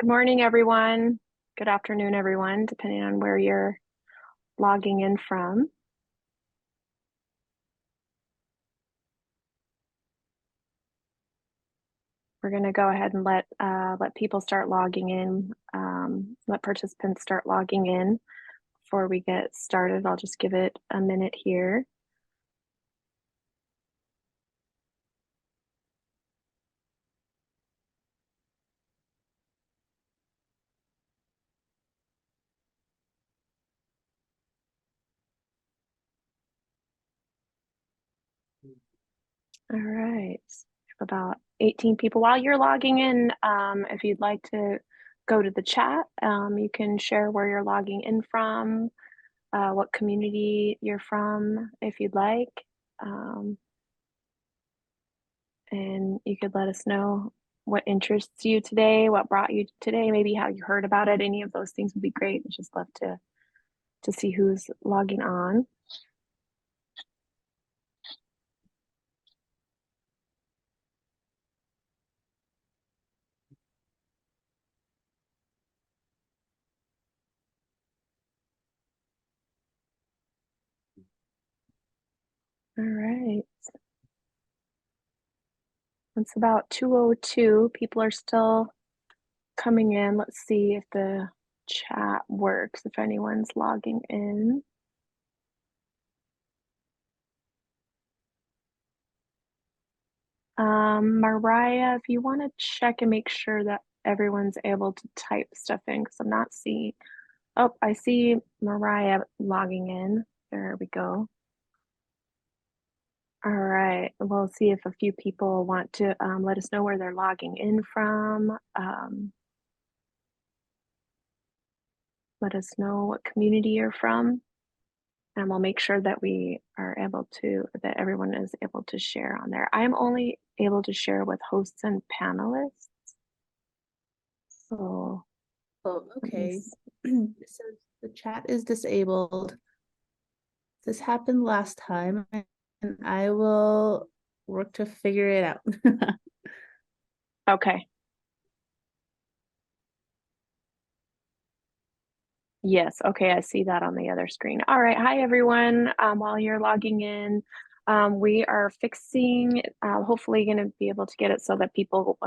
Good morning, everyone. Good afternoon, everyone, depending on where you're logging in from. We're going to go ahead and let people start logging in, let participants start logging in before we get started. I'll just give it a minute here. All right, about 18 people. While you're logging in, if you'd like to go to the chat, you can share where you're logging in from, what community you're from, if you'd like. And you could let us know what interests you today, what brought you today, maybe how you heard about it. Any of those things would be great. I'd just love to see who's logging on. All right. It's about 2:02. People are still coming in. Let's see if the chat works, if anyone's logging in. Mariah, if you want to check and make sure that everyone's able to type stuff in, because I'm not seeing. Oh, I see Mariah logging in. There we go. All right, we'll see if a few people want to let us know where they're logging in from. Let us know what community you're from, and we'll make sure that we are able to, that everyone is able to share on there. I'm only able to share with hosts and panelists. So, Oh, okay. It says the chat is disabled. This happened last time, and I will work to figure it out. okay. Yes, okay, I see that on the other screen. All right, hi everyone. While you're logging in, we are fixing, hopefully going to be able to get it so that people,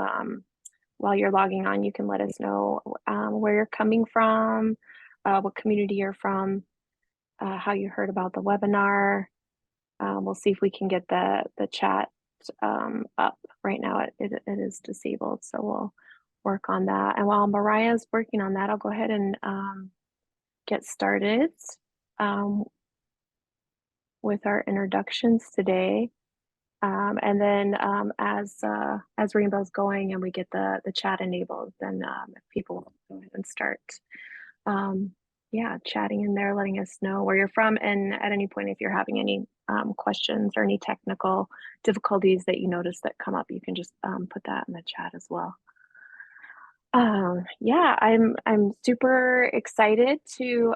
while you're logging on, you can let us know where you're coming from, what community you're from, how you heard about the webinar. We'll see if we can get the chat up. Right now it is disabled, so we'll work on that. And while Mariah's working on that, I'll go ahead and get started um, with our introductions today. And then as Rainbow's going and we get the chat enabled, then if people go ahead and start yeah, chatting in there, letting us know where you're from. And at any point, if you're having any questions or any technical difficulties that you notice that come up, you can just put that in the chat as well. Yeah, I'm super excited to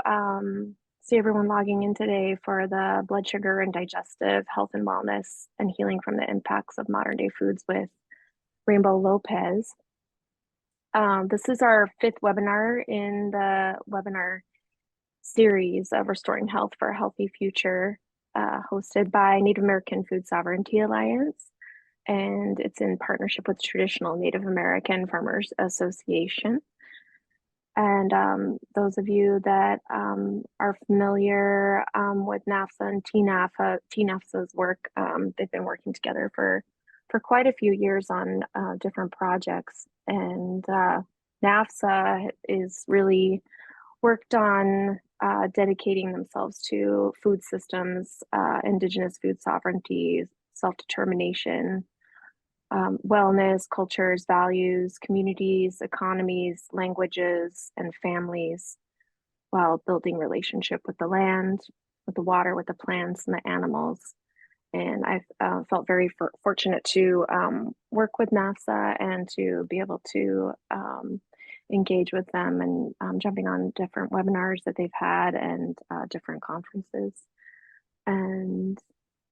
see everyone logging in today for the blood sugar and digestive health and wellness and healing from the impacts of modern day foods with Rainbow Lopez. This is our fifth webinar in the webinar series of Restoring Health for a Healthy Future, hosted by Native American Food Sovereignty Alliance. And it's in partnership with Traditional Native American Farmers Association. And those of you that are familiar with NAFSA and TNAFSA's work, they've been working together for quite a few years on different projects. And NAFSA is really worked on dedicating themselves to food systems, indigenous food sovereignty, self-determination, wellness, cultures, values, communities, economies, languages, and families, while building relationship with the land, with the water, with the plants and the animals. And I've felt very fortunate to work with NAFSA and to be able to engage with them and jumping on different webinars that they've had and different conferences. And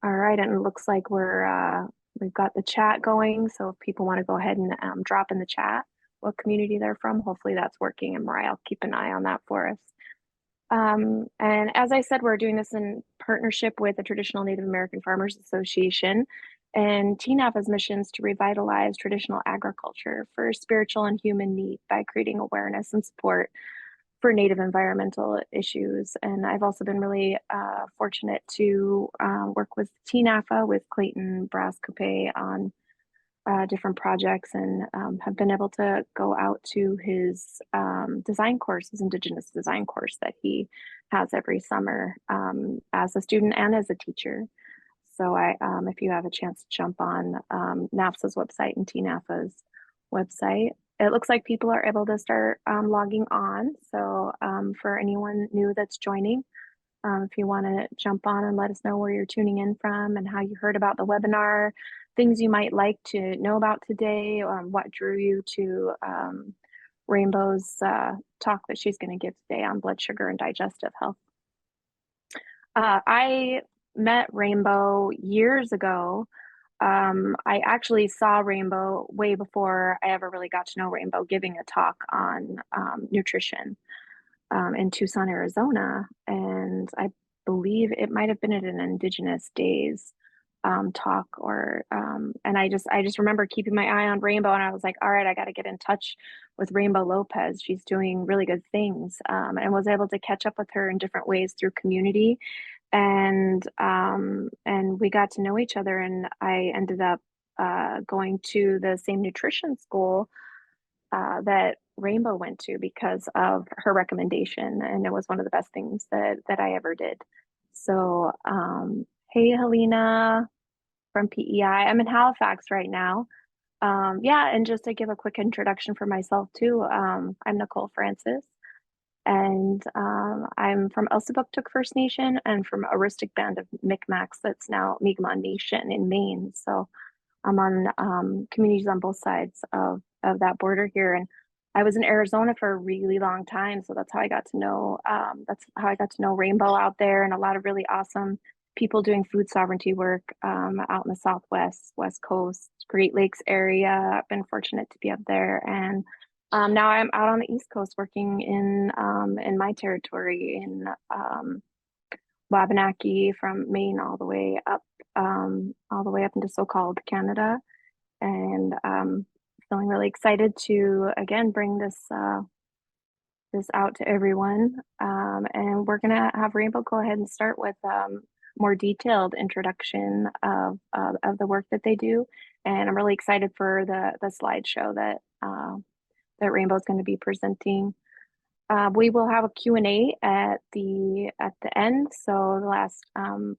all right, and it looks like we've got the chat going. So if people want to go ahead and drop in the chat, what community they're from. Hopefully that's working, and Mariah will keep an eye on that for us. And as I said, we're doing this in partnership with the Traditional Native American Farmers Association, and TNAF's mission is to revitalize traditional agriculture for spiritual and human need by creating awareness and support for Native environmental issues. And I've also been really fortunate to work with TNAFA, with Clayton Brascope on different projects, and have been able to go out to his design course, his Indigenous design course that he has every summer as a student and as a teacher. So if you have a chance to jump on NAFSA's website and TNAFA's website, it looks like people are able to start logging on. So for anyone new that's joining, if you want to jump on and let us know where you're tuning in from and how you heard about the webinar, things you might like to know about today, what drew you to Rainbow's talk that she's going to give today on blood sugar and digestive health. I met Rainbow years ago. I actually saw Rainbow way before I ever really got to know Rainbow giving a talk on nutrition in Tucson, Arizona. And I believe it might have been at an Indigenous Days talk, or and I just remember keeping my eye on Rainbow, and I was like, all right, I got to get in touch with Rainbow Lopez. She's doing really good things, and was able to catch up with her in different ways through community, and we got to know each other, and I ended up going to the same nutrition school that Rainbow went to because of her recommendation, and it was one of the best things that I ever did. So hey, Helena from PEI. I'm in Halifax right now. Yeah, and just to give a quick introduction for myself too, I'm Nicole Francis, and I'm from Elsipogtog First Nation and from a rustic band of Micmacs that's now Mi'kmaq Nation in Maine. So I'm on communities on both sides of that border here, and I was in Arizona for a really long time, so that's how I got to know Rainbow out there, and a lot of really awesome people doing food sovereignty work out in the Southwest, West Coast, Great Lakes area. I've been fortunate to be up there, and now I'm out on the East Coast working in my territory in Wabanaki, from Maine all the way up into so-called Canada, and feeling really excited to again bring this out to everyone. And we're gonna have Rainbow go ahead and start with more detailed introduction of the work that they do, and I'm really excited for the slideshow that Rainbow's going to be presenting. We will have a Q&A at the end, so the last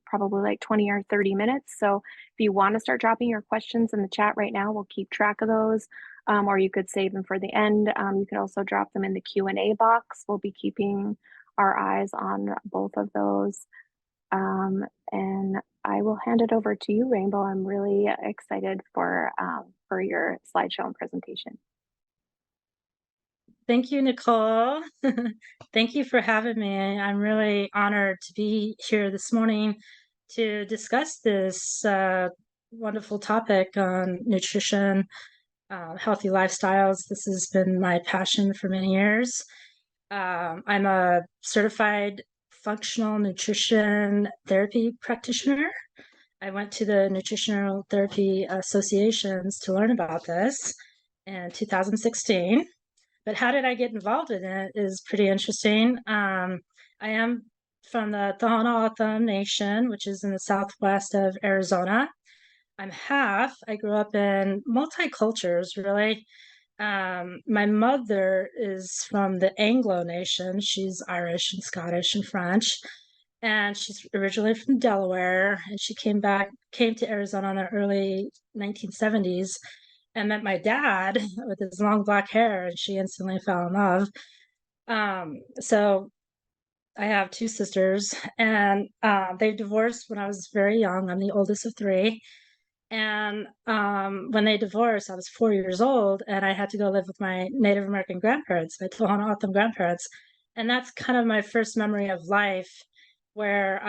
probably like 20 or 30 minutes. So if you want to start dropping your questions in the chat right now, we'll keep track of those, or you could save them for the end. You can also drop them in the Q&A box. We'll be keeping our eyes on both of those. And I will hand it over to you, Rainbow. I'm really excited for your slideshow and presentation. Thank you, Nicole. Thank you for having me. I'm really honored to be here this morning to discuss this wonderful topic on nutrition, healthy lifestyles. This has been my passion for many years. I'm a certified functional nutrition therapy practitioner. I went to the Nutritional Therapy Associations to learn about this in 2016. But how did I get involved in it is pretty interesting. I am from the Tohono O'odham Nation, which is in the southwest of Arizona. I'm half. I grew up in multicultures, really. My mother is from the Anglo Nation. She's Irish and Scottish and French. And she's originally from Delaware. And she came to Arizona in the early 1970s. And met my dad with his long black hair, and she instantly fell in love. So I have two sisters, and they divorced when I was very young. I'm the oldest of three. And when they divorced, I was 4 years old, and I had to go live with my Native American grandparents, my Tohono O'odham grandparents. And that's kind of my first memory of life, where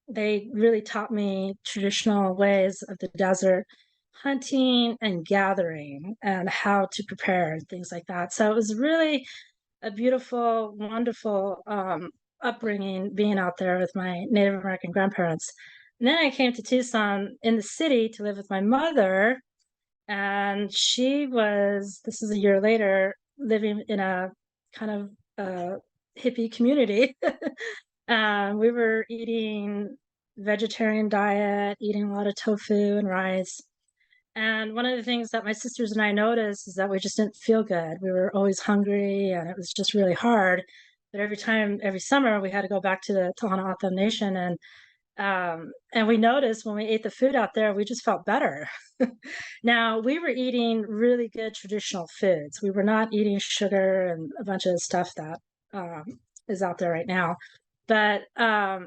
they really taught me traditional ways of the desert, hunting and gathering and how to prepare and things like that. So it was really a beautiful, wonderful upbringing being out there with my Native American grandparents. And then I came to Tucson in the city to live with my mother, and this is a year later, living in a kind of hippie community. We were eating vegetarian diet, eating a lot of tofu and rice. And one of the things that my sisters and I noticed is that we just didn't feel good. We were always hungry and it was just really hard. But every summer, we had to go back to the Tohono O'odham Nation, and we noticed when we ate the food out there, we just felt better. Now, we were eating really good traditional foods. We were not eating sugar and a bunch of stuff that is out there right now. But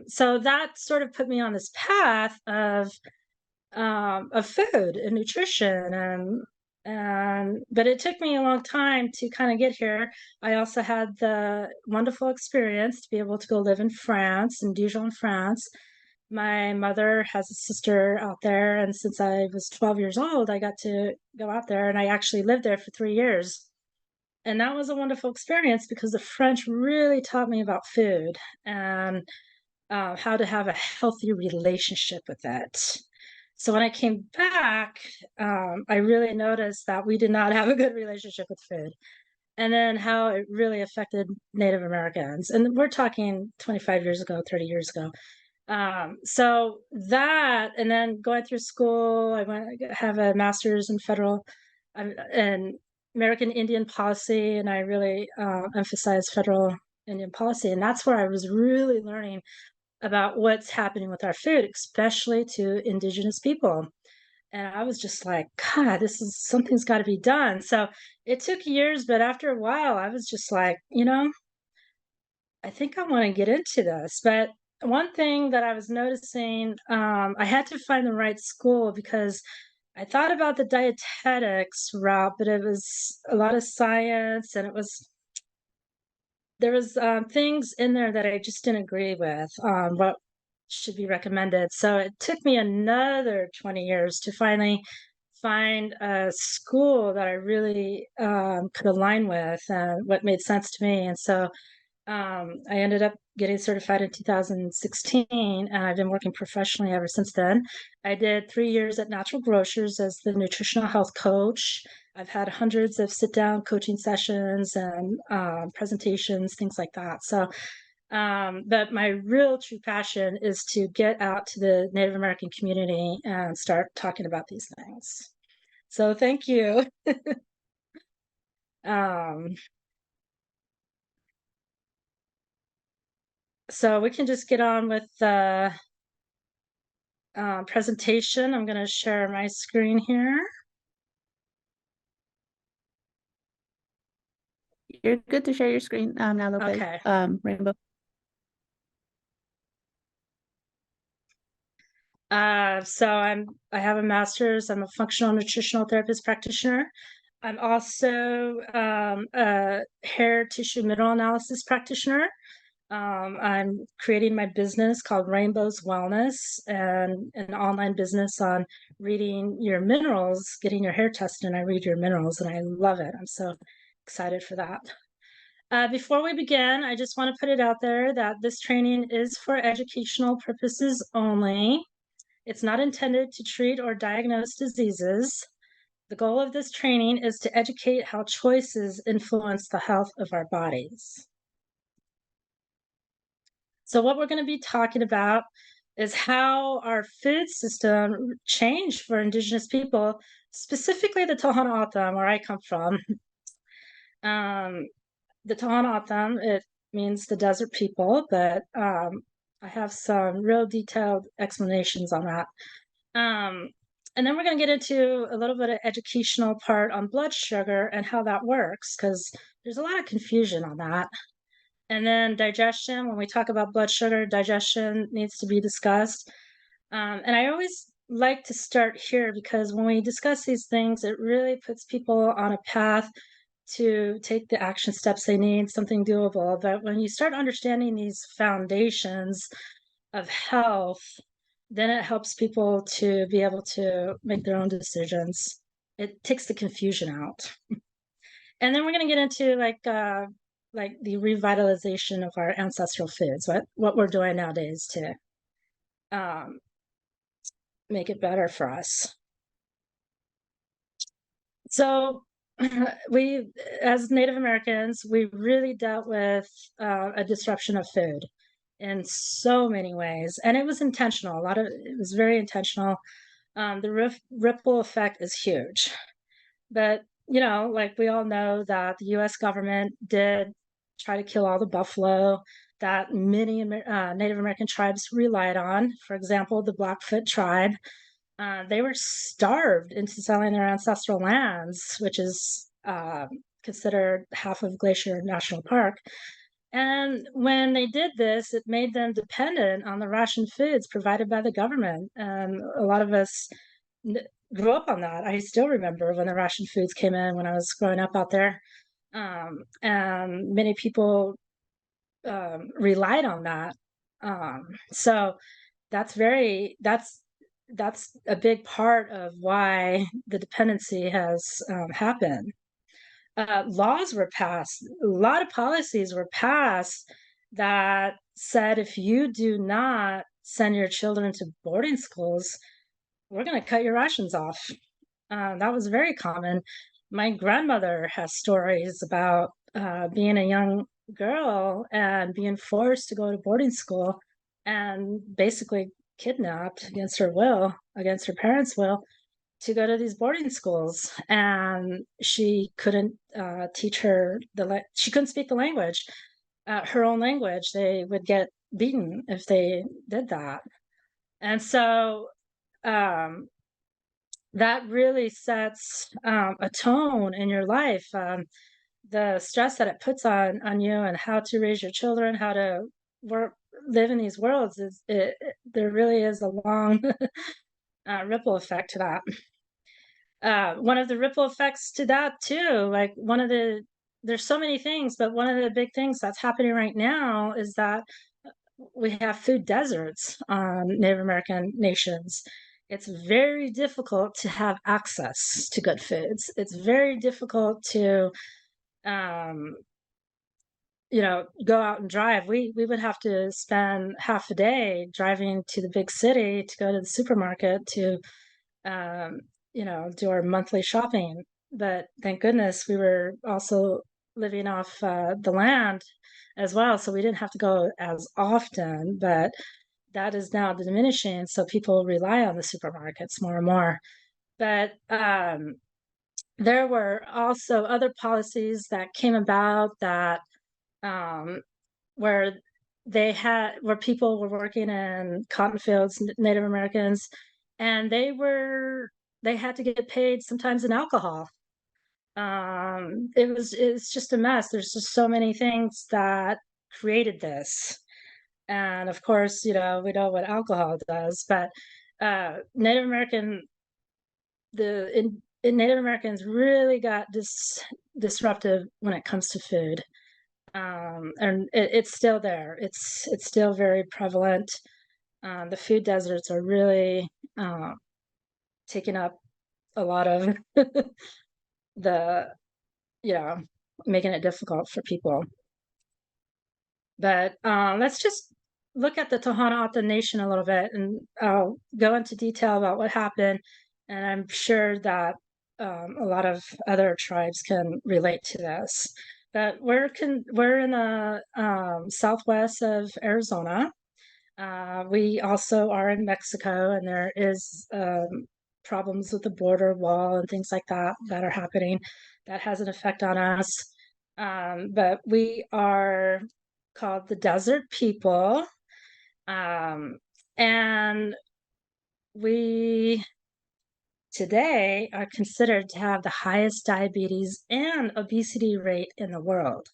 so that sort of put me on this path of food and nutrition, and but it took me a long time to kind of get here. I also had the wonderful experience to be able to go live in France, in Dijon, France. My mother has a sister out there, and since I was 12 years old, I got to go out there, and I actually lived there for 3 years. And that was a wonderful experience because the French really taught me about food and how to have a healthy relationship with it. So when I came back, I really noticed that we did not have a good relationship with food, and then how it really affected Native Americans. And we're talking 25 years ago, 30 years ago. So that, and then going through school, have a master's in federal and American Indian policy, and I really emphasize federal Indian policy. And that's where I was really learning about what's happening with our food, especially to indigenous people. And I was just like, God, something's got to be done. So it took years, but after a while, I was just like, I think I want to get into this. But one thing that I was noticing, I had to find the right school because I thought about the dietetics route, but it was a lot of science, and there was things in there that I just didn't agree with what should be recommended. So it took me another 20 years to finally find a school that I really could align with and what made sense to me. And so I ended up getting certified in 2016, and I've been working professionally ever since then. I did 3 years at Natural Grocers as the nutritional health coach. I've had hundreds of sit-down coaching sessions and presentations, things like that. So, but my real true passion is to get out to the Native American community and start talking about these things. So thank you. So we can just get on with the presentation. I'm going to share my screen here. You're good to share your screen now, Lopez. Okay. Rainbow. So I have a master's. I'm a functional nutritional therapist practitioner. I'm also a hair tissue mineral analysis practitioner. I'm creating my business called Rainbow's Wellness, and an online business on reading your minerals, getting your hair tested, and I read your minerals, and I love it. I'm so excited for that. Before we begin, I just want to put it out there that this training is for educational purposes only. It's not intended to treat or diagnose diseases. The goal of this training is to educate how choices influence the health of our bodies. So what we're going to be talking about is how our food system changed for indigenous people, specifically the Tohono O'odham, where I come from. The Tohono O'odham, it means the desert people, but I have some real detailed explanations on that. And then we're going to get into a little bit of educational part on blood sugar and how that works, because there's a lot of confusion on that. And then digestion, when we talk about blood sugar, digestion needs to be discussed. And I always like to start here because when we discuss these things, it really puts people on a path to take the action steps they need, something doable. But when you start understanding these foundations of health, then it helps people to be able to make their own decisions. It takes the confusion out. And then we're going to get into like the revitalization of our ancestral foods, what we're doing nowadays to make it better for us. So we, as Native Americans, we really dealt with a disruption of food in so many ways, and it was intentional. It was very intentional. The ripple effect is huge, but like we all know that the U.S. government did try to kill all the buffalo that many Native American tribes relied on. For example, the Blackfoot tribe. They were starved into selling their ancestral lands, which is considered half of Glacier National Park. And when they did this, it made them dependent on the ration foods provided by the government. And a lot of us grew up on that. I still remember when the ration foods came in when I was growing up out there. And many people relied on that. So that's a big part of why the dependency has happened. Laws were passed, a lot of policies were passed that said if you do not send your children to boarding schools, we're going to cut your rations off. That was very common. My grandmother has stories about being a young girl and being forced to go to boarding school and basically kidnapped against her will, against her parents' will, to go to these boarding schools. And she couldn't teach her she couldn't speak the language, her own language. They would get beaten if they did that. And so that really sets a tone in your life. The stress that it puts on you and how to raise your children, how to live in these worlds, there really is a long ripple effect to that. One of the ripple effects to that too, like there's so many things, but one of the big things that's happening right now is that we have food deserts on Native American nations. It's very difficult to have access to good foods. It's very difficult to go out and drive. We would have to spend half a day driving to the big city to go to the supermarket to do our monthly shopping. But thank goodness we were also living off the land as well, so we didn't have to go as often. But that is now diminishing, so people rely on the supermarkets more and more. But there were also other policies that came about that where people were working in cotton fields, Native Americans, and they had to get paid sometimes in alcohol. It's just a mess. There's just so many things that created this. And of course, we know what alcohol does, but Native Americans really got disruptive when it comes to food. And it's still there. It's still very prevalent. The food deserts are really taking up a lot of making it difficult for people. But let's just look at the Tohono O'odham Nation a little bit, and I'll go into detail about what happened. And I'm sure that a lot of other tribes can relate to this. But we're in the southwest of Arizona. We also are in Mexico, and there is problems with the border wall and things like that are happening. That has an effect on us. But we are called the Desert People. And we today are considered to have the highest diabetes and obesity rate in the world.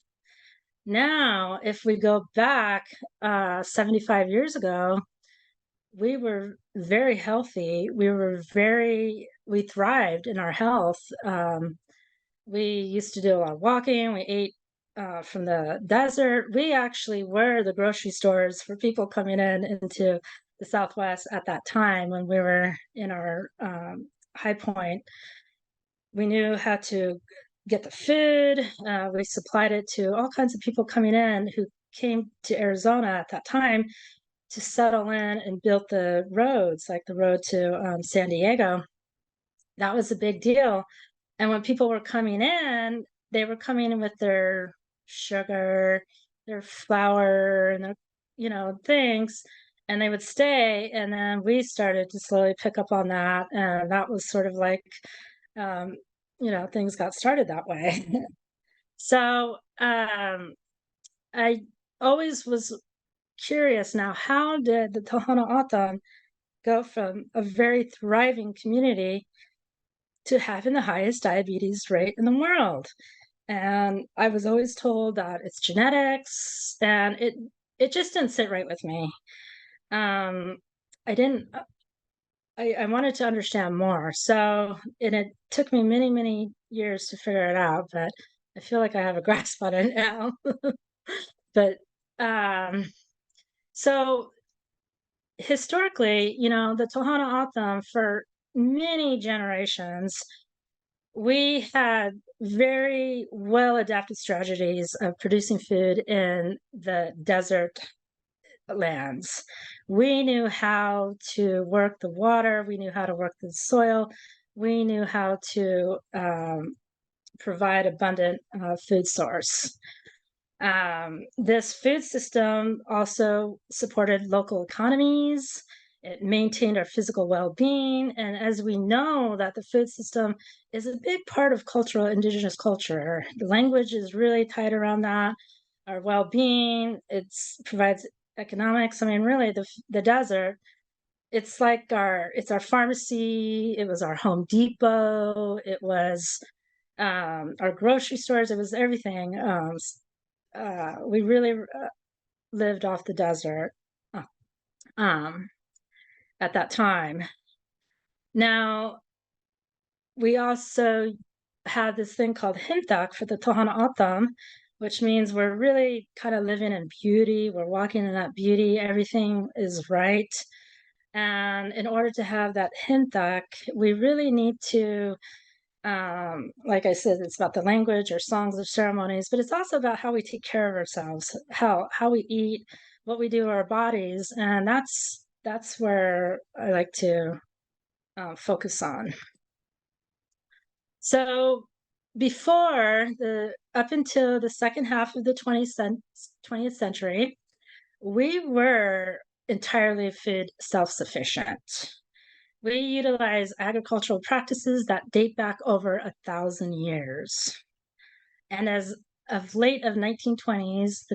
Now, if we go back 75 years ago, we were very healthy. We thrived in our health. We used to do a lot of walking. We ate from the desert. We actually were the grocery stores for people coming into the Southwest at that time when we were in our high point. We knew how to get the food. We supplied it to all kinds of people coming in who came to Arizona at that time to settle in and built the roads, like the road to San Diego. That was a big deal. And when people were coming in, they were coming in with their sugar, their flour, and their, things, and they would stay. And then we started to slowly pick up on that. And that was sort of like, things got started that way. So I always was curious now, how did the Tohono O'odham go from a very thriving community to having the highest diabetes rate in the world? And I was always told that it's genetics, and it just didn't sit right with me. I didn't. I wanted to understand more. So, and it took me many, many years to figure it out, but I feel like I have a grasp on it now. But so historically, the Tohono O'odham for many generations, we had very well adapted strategies of producing food in the desert lands. We knew how to work the water, we knew how to work the soil, we knew how to provide abundant food source. This food system also supported local economies. It maintained our physical well-being. And as we know that the food system is a big part of indigenous culture, the language is really tied around that, our well-being, it provides economics. I mean, really the desert, it's our pharmacy, it was our Home Depot, it was our grocery stores, it was everything. We really lived off the desert at that time. Now, we also had this thing called Hintak for the Tohono O'odham, which means we're really kind of living in beauty. We're walking in that beauty. Everything is right. And in order to have that Hintak, we really need to, like I said, it's about the language or songs or ceremonies, but it's also about how we take care of ourselves, how we eat, what we do to our bodies. And that's where I like to focus on. So up until the second half of the 20th century, we were entirely food self-sufficient. We utilize agricultural practices that date back over 1,000 years. And as of late of the 1920s,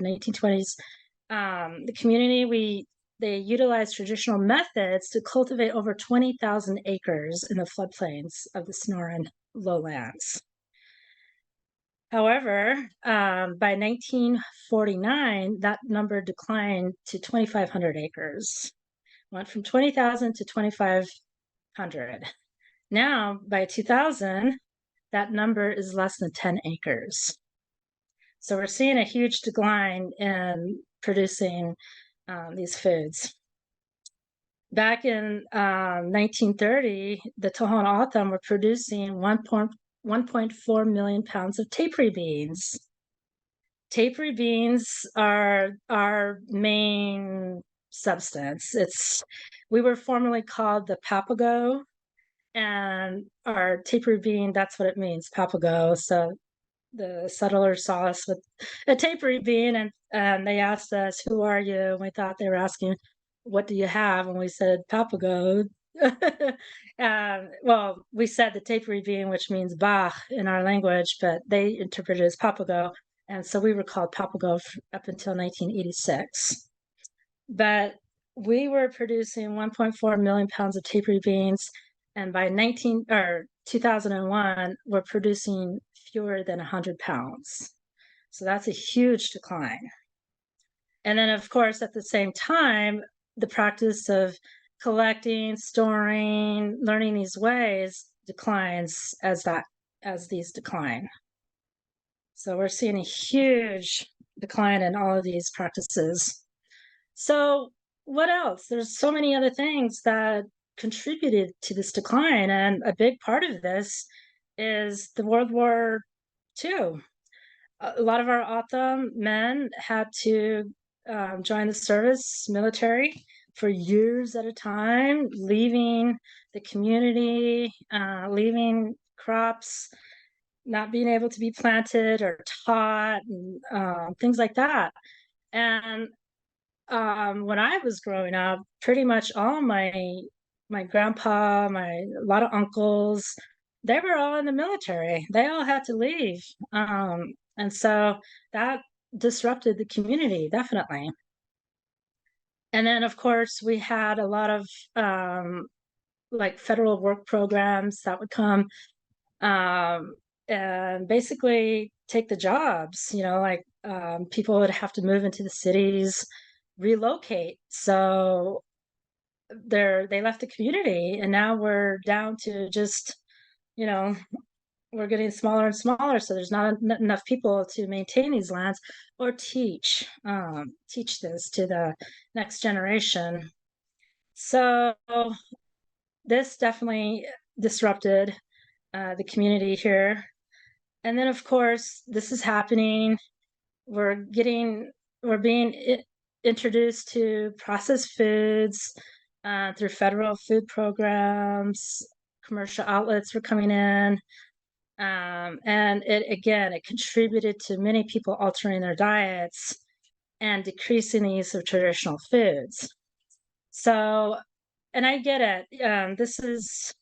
the community, they utilized traditional methods to cultivate over 20,000 acres in the floodplains of the Sonoran lowlands. However, by 1949, that number declined to 2,500 acres. Went from 20,000 to 2,500. Now, by 2000, that number is less than 10 acres. So we're seeing a huge decline in producing these foods. Back in 1930, the Tohono O'odham were producing 1.4 million pounds of tapery beans. Tapery beans are our main substance. We were formerly called the papago, and our tapery bean, that's what it means, papago. So the settlers saw us with a tapery bean, and they asked us, "Who are you?" And we thought they were asking, "What do you have?" And we said, "Papago." Well, we said the tapery bean, which means Bach in our language, but they interpreted it as papago. And so we were called papago up until 1986. But we were producing 1.4 million pounds of tapery beans. And by 2001, we're producing fewer than 100 pounds. So that's a huge decline. And then, of course, at the same time, the practice of collecting, storing, learning these ways declines as these decline. So we're seeing a huge decline in all of these practices. So what else? There's so many other things that contributed to this decline, and a big part of this is the World War II. A lot of our O'odham men had to join the service military for years at a time, leaving the community, leaving crops not being able to be planted or taught, and things like that. And when I was growing up, pretty much all my grandpa, a lot of uncles, they were all in the military. They all had to leave, and so that disrupted the community definitely. And then, of course, we had a lot of like federal work programs that would come, um, and basically take the jobs. Like people would have to move into the cities, relocate. So they left the community, and now we're down to just, you know, we're getting smaller and smaller. So there's not enough people to maintain these lands or teach this to the next generation. So this definitely disrupted the community here. And then, of course, this is happening. We're being introduced to processed foods through federal food programs. Commercial outlets were coming in, and it contributed to many people altering their diets and decreasing the use of traditional foods. So, and I get it. This is,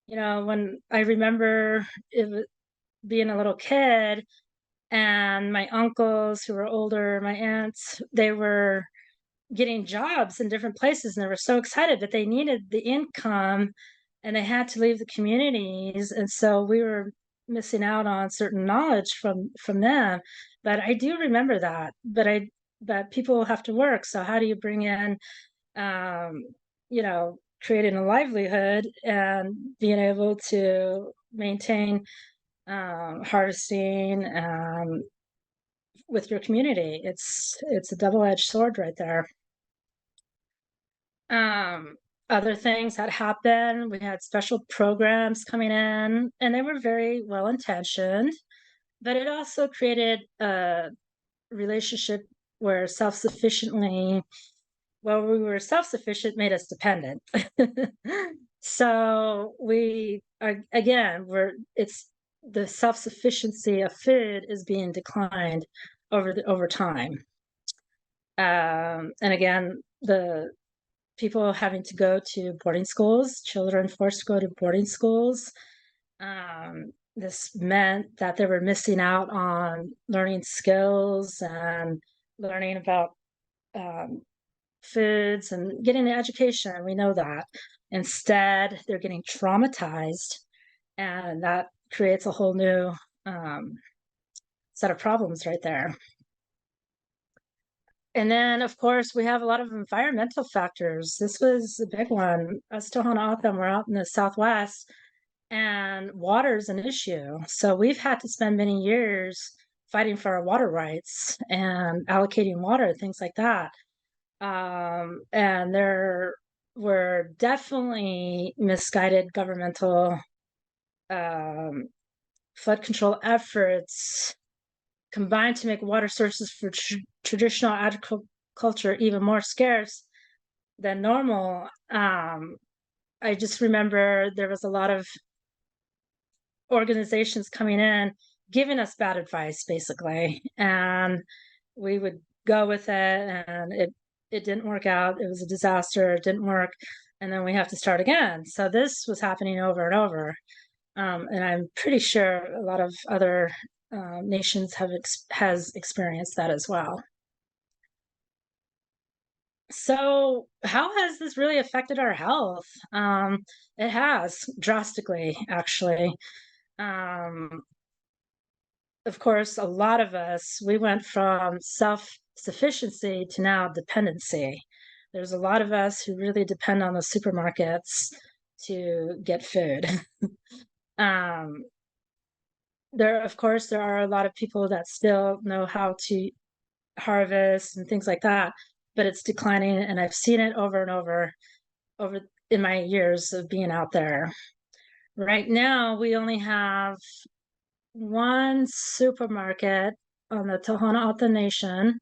when I remember being a little kid, and my uncles who were older, my aunts, they were getting jobs in different places, and they were so excited, but they needed the income, and they had to leave the communities, and so we were missing out on certain knowledge from them. But I do remember that. But people have to work, so how do you bring in, um, creating a livelihood and being able to maintain harvesting with your community? It's a double-edged sword right there. Other things that happened, we had special programs coming in, and they were very well intentioned, but it also created a relationship where we were self-sufficient made us dependent. So we are, again, it's the self-sufficiency of food is being declined over time. And again, the people having to go to boarding schools, children forced to go to boarding schools. This meant that they were missing out on learning skills and learning about foods and getting an education. We know that. Instead, they're getting traumatized, and that creates a whole new set of problems right there. And then, of course, we have a lot of environmental factors. This was a big one. Us Tohono O'odham, we're out in the Southwest, and water is an issue. So we've had to spend many years fighting for our water rights and allocating water, things like that. And there were definitely misguided governmental flood control efforts combined to make water sources for traditional agriculture even more scarce than normal. I just remember there was a lot of organizations coming in giving us bad advice, basically, and we would go with it, and it didn't work out. It was a disaster. It didn't work, and then we have to start again. So this was happening over and over, and I'm pretty sure a lot of other nations has experienced that as well. So how has this really affected our health? It has drastically, actually. Of course, a lot of us, we went from self-sufficiency to now dependency. There's a lot of us who really depend on the supermarkets to get food. Of course, there are a lot of people that still know how to harvest and things like that. but it's declining, and I've seen it over and over in my years of being out there. Right now, we only have one supermarket on the Tohono O'odham Nation,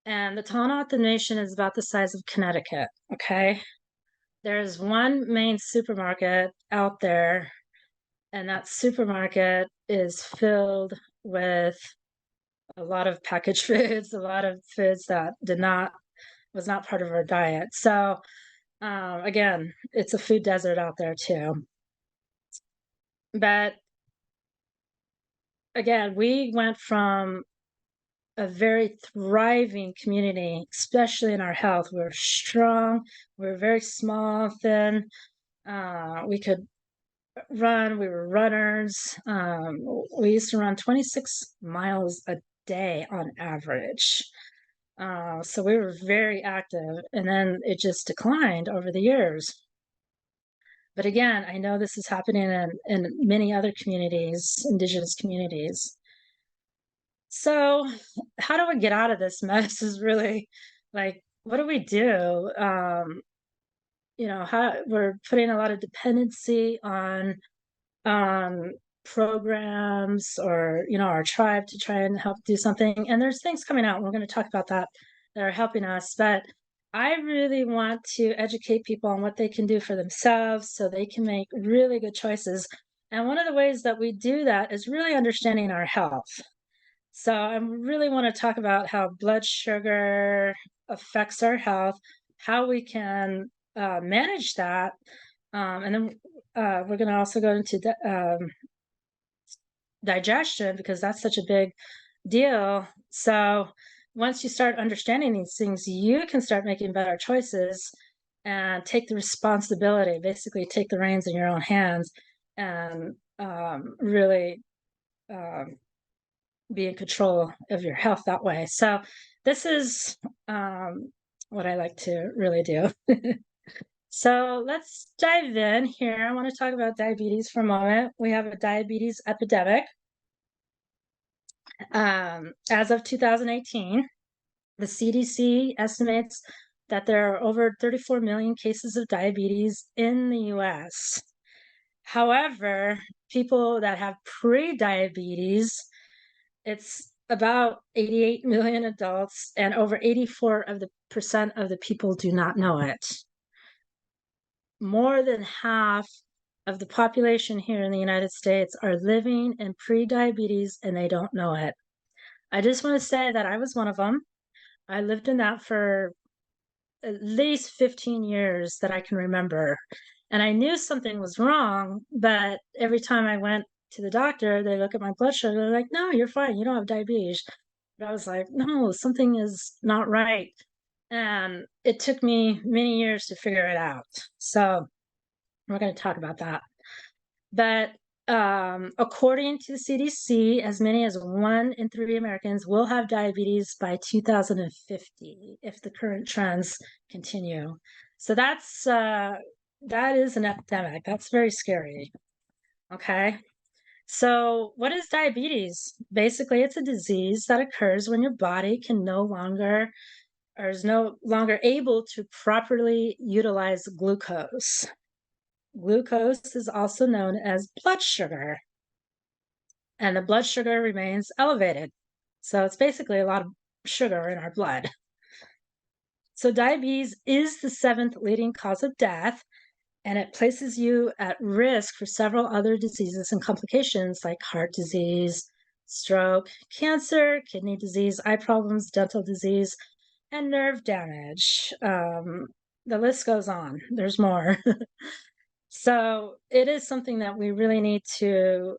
and the Tohono O'odham Nation is about the size of Connecticut, okay? There's one main supermarket out there, and that supermarket is filled with a lot of packaged foods, a lot of foods that was not part of our diet. So again, it's a food desert out there too. But again, we went from a very thriving community, especially in our health. We were strong, we were very small, thin. We could run, we were runners. We used to run 26 miles a day on average. So we were very active, and then it just declined over the years. But again, I know this is happening in many other communities, indigenous communities. So how do we get out of this mess is really like, what do we do? How we're putting a lot of dependency on programs or, our tribe to try and help do something. And there's things coming out, and we're going to talk about that are helping us. But I really want to educate people on what they can do for themselves so they can make really good choices. And one of the ways that we do that is really understanding our health. So I really want to talk about how blood sugar affects our health, how we can manage that. And then we're going to also go into digestion, because that's such a big deal. So once you start understanding these things, you can start making better choices and take the responsibility, basically take the reins in your own hands, and really be in control of your health that way. So this is what I like to really do. So let's dive in here. I want to talk about diabetes for a moment. We have a diabetes epidemic. As of 2018, the CDC estimates that there are over 34 million cases of diabetes in the US. However, people that have pre-diabetes, it's about 88 million adults, and over 84% of the people do not know it. More than half of the population here in the United States are living in pre-diabetes, and they don't know it. I just want to say that I was one of them. I lived in that for at least 15 years that I can remember. And I knew something was wrong, but every time I went to the doctor, they look at my blood sugar, they're like, no, you're fine, you don't have diabetes. But I was like, no, something is not right. And it took me many years to figure it out. So we're going to talk about that. But according to the CDC, as many as 1 in 3 Americans will have diabetes by 2050 if the current trends continue. So that is an epidemic. That's very scary. Okay. So what is diabetes? Basically, it's a disease that occurs when your body can no longer or is no longer able to properly utilize glucose. Glucose is also known as blood sugar, and the blood sugar remains elevated. So it's basically a lot of sugar in our blood. So diabetes is the 7th leading cause of death, and it places you at risk for several other diseases and complications like heart disease, stroke, cancer, kidney disease, eye problems, dental disease, and nerve damage. The list goes on. There's more. So it is something that we really need to,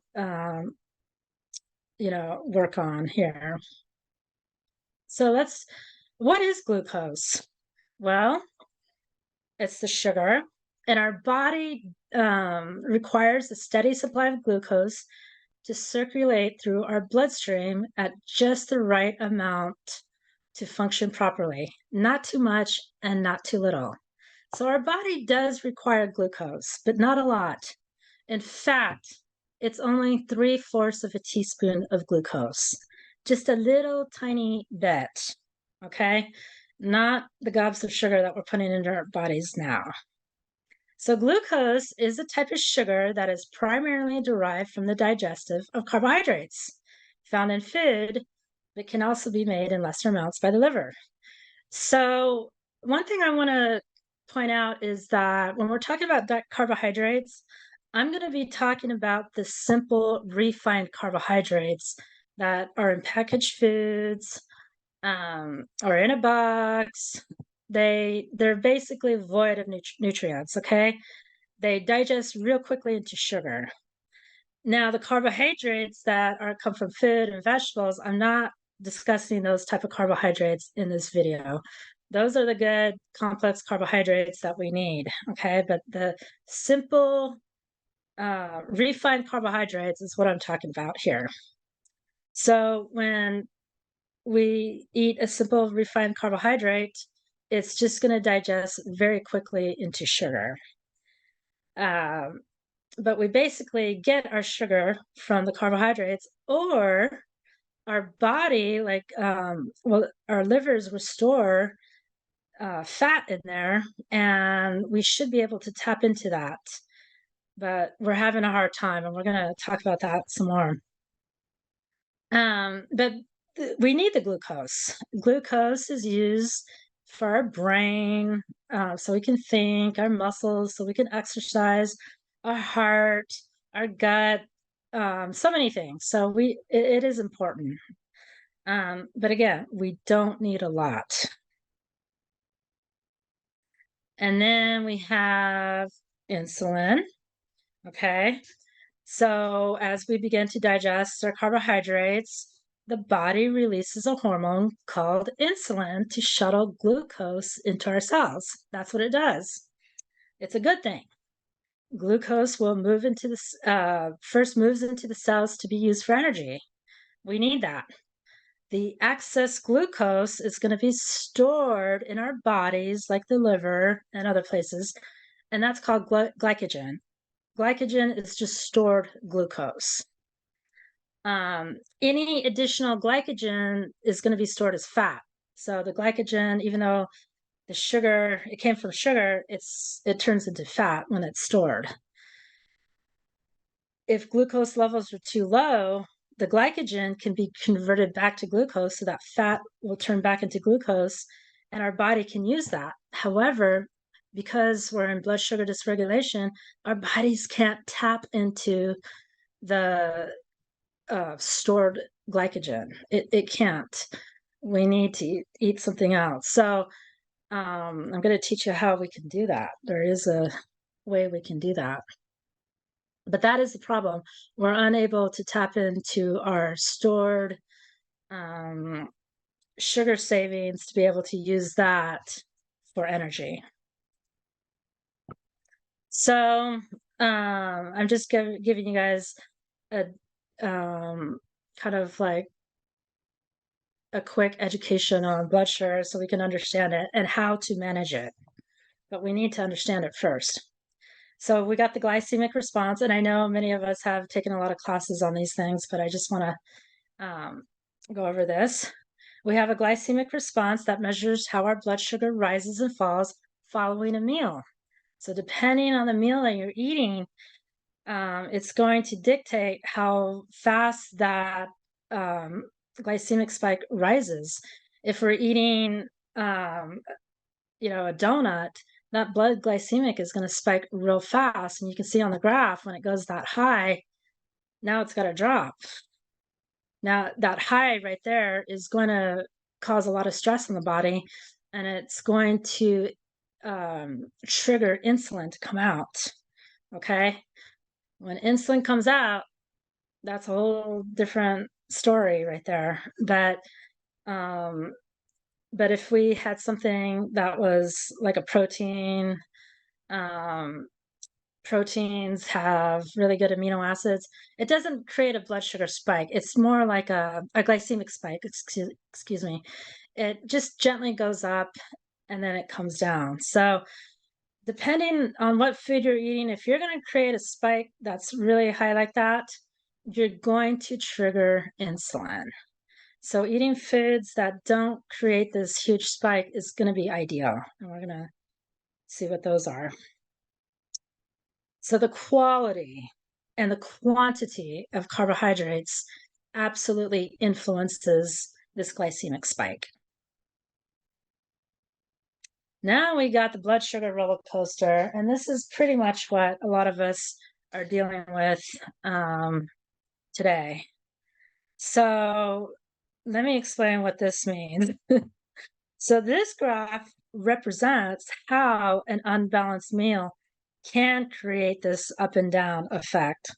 work on here. So what is glucose? Well, it's the sugar, and our body requires a steady supply of glucose to circulate through our bloodstream at just the right amount to function properly, not too much and not too little. So our body does require glucose, but not a lot. In fact, it's only 3/4 of a teaspoon of glucose, just a little tiny bit. Okay. not the gobs of sugar that we're putting into our bodies now. So glucose is a type of sugar that is primarily derived from the digestive of carbohydrates found in food, but can also be made in lesser amounts by the liver. So one thing I want to point out is that when we're talking about carbohydrates, I'm going to be talking about the simple refined carbohydrates that are in packaged foods, or in a box. They're basically void of nutrients. Okay, they digest real quickly into sugar. Now, the carbohydrates that come from food and vegetables, I'm not discussing those type of carbohydrates in this video. Those are the good complex carbohydrates that we need. Okay, but the simple refined carbohydrates is what I'm talking about here. So when we eat a simple refined carbohydrate, it's just going to digest very quickly into sugar. But we basically get our sugar from the carbohydrates, or our body, like, our livers will store fat in there, and we should be able to tap into that. But we're having a hard time, and we're going to talk about that some more. But we need the glucose. Glucose is used for our brain, so we can think, our muscles, so we can exercise, our heart, our gut, so many things. So it is important. But again, we don't need a lot. And then we have insulin. Okay. So as we begin to digest our carbohydrates, the body releases a hormone called insulin to shuttle glucose into our cells. That's what it does. It's a good thing. Glucose will move into first moves into the cells to be used for energy. We need that. The excess glucose is going to be stored in our bodies, like the liver and other places, and that's called glycogen. Glycogen is just stored glucose. Any additional glycogen is going to be stored as fat. So the glycogen, even though the sugar, it came from sugar, it turns into fat when it's stored. If glucose levels are too low, the glycogen can be converted back to glucose, so that fat will turn back into glucose, and our body can use that. However, because we're in blood sugar dysregulation, our bodies can't tap into the stored glycogen. It can't. We need to eat something else. So I'm going to teach you how we can do that. There is a way we can do that. But that is the problem. We're unable to tap into our stored sugar savings to be able to use that for energy. So I'm just giving you guys a kind of like a quick education on blood sugar so we can understand it and how to manage it. But we need to understand it first. So we got the glycemic response, and I know many of us have taken a lot of classes on these things, but I just want to go over this. We have a glycemic response that measures how our blood sugar rises and falls following a meal. So depending on the meal that you're eating, it's going to dictate how fast that glycemic spike rises. If we're eating, a donut, that blood glycemic is going to spike real fast. And you can see on the graph when it goes that high, now it's got to drop. Now that high right there is going to cause a lot of stress in the body, and it's going to trigger insulin to come out. Okay. When insulin comes out, that's a whole different story right there. But if we had something that was like a protein, proteins have really good amino acids. It doesn't create a blood sugar spike. It's more like a glycemic spike, excuse me. It just gently goes up and then it comes down. So depending on what food you're eating, if you're going to create a spike that's really high like that, you're going to trigger insulin. So eating foods that don't create this huge spike is going to be ideal. And we're going to see what those are. So the quality and the quantity of carbohydrates absolutely influences this glycemic spike. Now we got the blood sugar roller coaster, and this is pretty much what a lot of us are dealing with today. So let me explain what this means. So this graph represents how an unbalanced meal can create this up and down effect.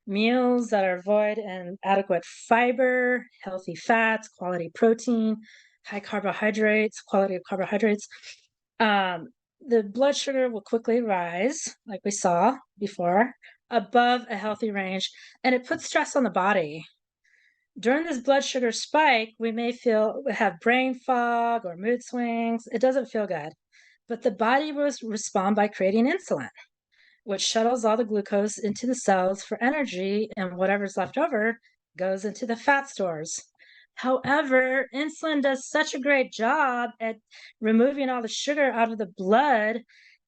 Meals that are void in adequate fiber, healthy fats, quality protein, high carbohydrates, quality of carbohydrates, the blood sugar will quickly rise, like we saw before, above a healthy range, and it puts stress on the body. During this blood sugar spike, we may have brain fog or mood swings. It doesn't feel good, but the body will respond by creating insulin, which shuttles all the glucose into the cells for energy, and whatever's left over goes into the fat stores. However, insulin does such a great job at removing all the sugar out of the blood.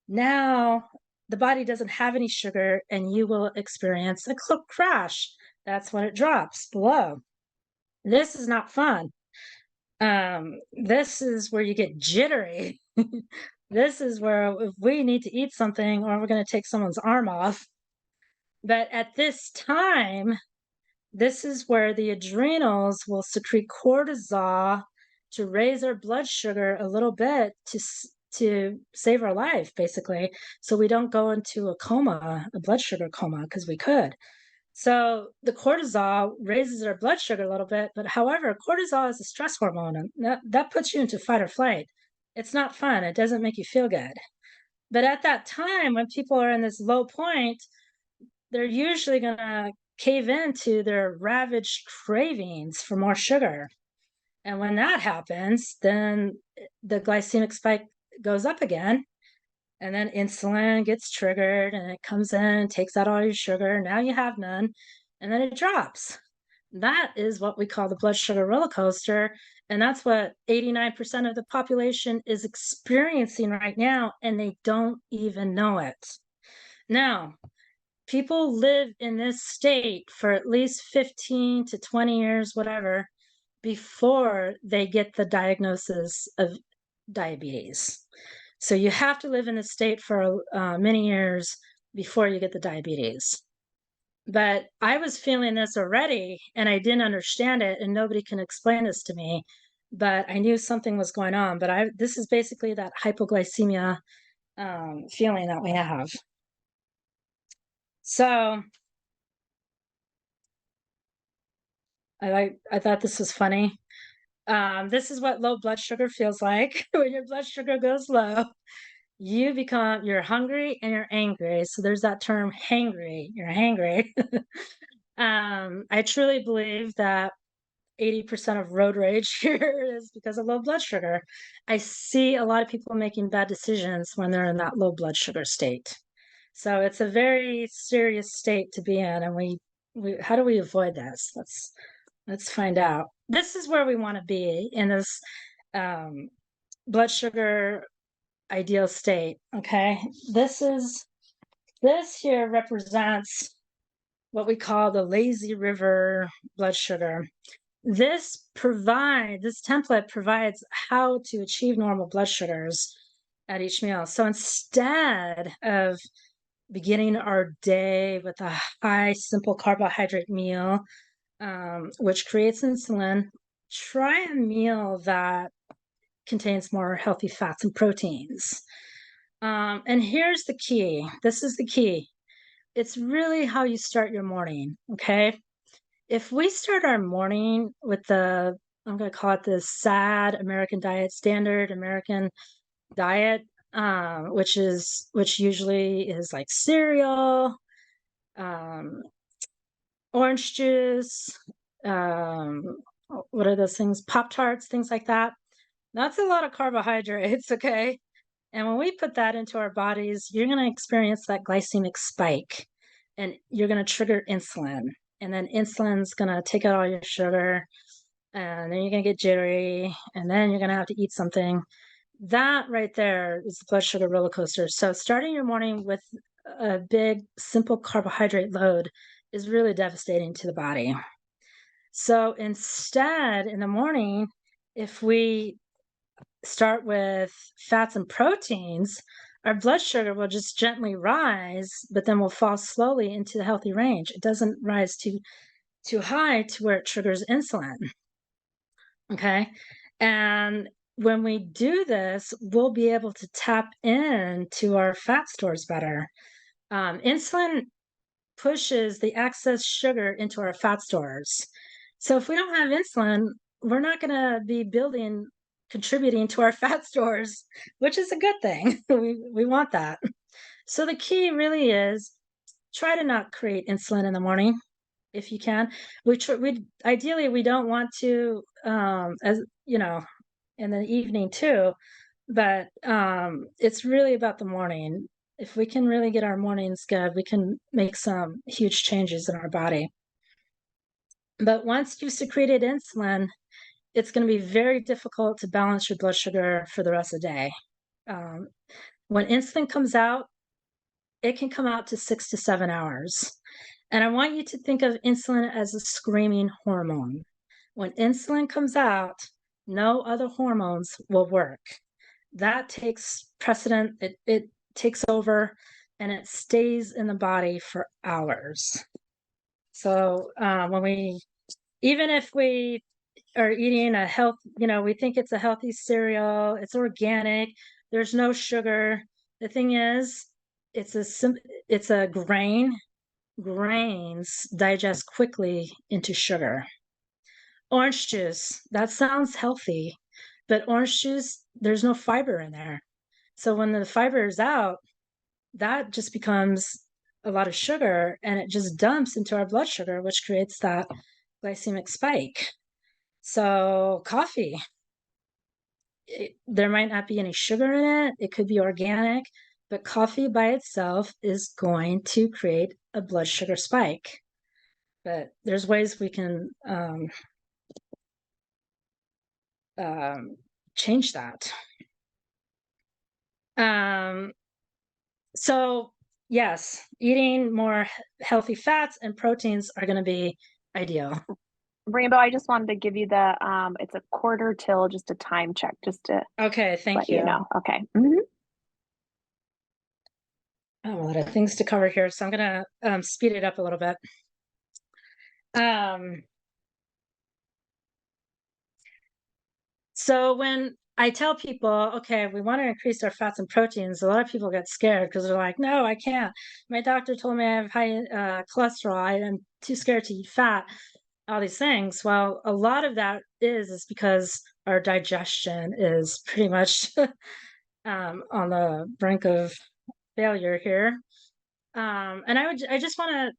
Now the body doesn't have any sugar, and you will experience a crash. That's when it drops below. This is not fun. This is where you get jittery. This is where if we need to eat something or we're going to take someone's arm off. But at this time, this is where the adrenals will secrete cortisol to raise our blood sugar a little bit to save our life, basically, so we don't go into a coma, a blood sugar coma, because we could. So the cortisol raises our blood sugar a little bit, but however, cortisol is a stress hormone, and that puts you into fight or flight. It's not fun. It doesn't make you feel good. But at that time, when people are in this low point, they're usually going to cave into their ravaged cravings for more sugar. And when that happens, then the glycemic spike goes up again. And then insulin gets triggered and it comes in, takes out all your sugar. Now you have none. And then it drops. That is what we call the blood sugar roller coaster. And that's what 89% of the population is experiencing right now. And they don't even know it. Now, people live in this state for at least 15 to 20 years, whatever, before they get the diagnosis of diabetes. So you have to live in this state for many years before you get the diabetes. But I was feeling this already and I didn't understand it, and nobody can explain this to me, but I knew something was going on. But this is basically that hypoglycemia feeling that we have. So I thought this was funny. This is what low blood sugar feels like. When your blood sugar goes low, you're hungry and you're angry. So there's that term hangry. You're hangry. I truly believe that 80% of road rage here is because of low blood sugar. I see a lot of people making bad decisions when they're in that low blood sugar state. So it's a very serious state to be in. And we how do we avoid this? Let's find out. This is where we want to be in this blood sugar ideal state. Okay, this here represents what we call the lazy river blood sugar. This template provides how to achieve normal blood sugars at each meal. So instead of beginning our day with a high simple carbohydrate meal, which creates insulin, try a meal that contains more healthy fats and proteins. And here's the key. This is the key. It's really how you start your morning, okay? If we start our morning with I'm going to call it the SAD American diet, standard American diet, which usually is like cereal, orange juice, what are those things? Pop-Tarts, things like that. That's a lot of carbohydrates, okay? And when we put that into our bodies, you're going to experience that glycemic spike and you're going to trigger insulin. And then insulin's going to take out all your sugar. and then you're going to get jittery, and then you're going to have to eat something. That right there is the blood sugar roller coaster. So starting your morning with a big, simple carbohydrate load is really devastating to the body. So instead, in the morning, if we start with fats and proteins, our blood sugar will just gently rise, but then will fall slowly into the healthy range. It doesn't rise too high to where it triggers insulin. Okay. And when we do this, we'll be able to tap into our fat stores better. Insulin pushes the excess sugar into our fat stores. So if we don't have insulin, we're not going to be contributing to our fat stores, which is a good thing. We want that. So the key really is try to not create insulin in the morning if you can. We ideally we don't want to, as you know, in the evening too, but it's really about the morning. If we can really get our mornings good, we can make some huge changes in our body. But once you've secreted insulin, it's going to be very difficult to balance your blood sugar for the rest of the day. When insulin comes out, it can come out to 6 to 7 hours. And I want you to think of insulin as a screaming hormone. When insulin comes out, no other hormones will work. That takes precedent, it takes over, and it stays in the body for hours. So even if we are eating we think it's a healthy cereal, it's organic, there's no sugar. The thing is, it's a grain. Grains digest quickly into sugar. Orange juice, that sounds healthy, but orange juice, there's no fiber in there. So when the fiber is out, that just becomes a lot of sugar, and it just dumps into our blood sugar, which creates that glycemic spike. So coffee, there might not be any sugar in it. It could be organic, but coffee by itself is going to create a blood sugar spike. But there's ways we can change that. So yes, eating more healthy fats and proteins are going to be ideal. Rainbow, I just wanted to give you the it's a quarter till, just a time check, just to Okay, thank let you. you know. Okay. A lot of things to cover here, so I'm going to speed it up a little bit. So when I tell people, okay, we want to increase our fats and proteins, a lot of people get scared because they're like, no, I can't. My doctor told me I have high cholesterol. I'm too scared to eat fat, all these things. Well, a lot of that is because our digestion is pretty much on the brink of failure here. And I just want to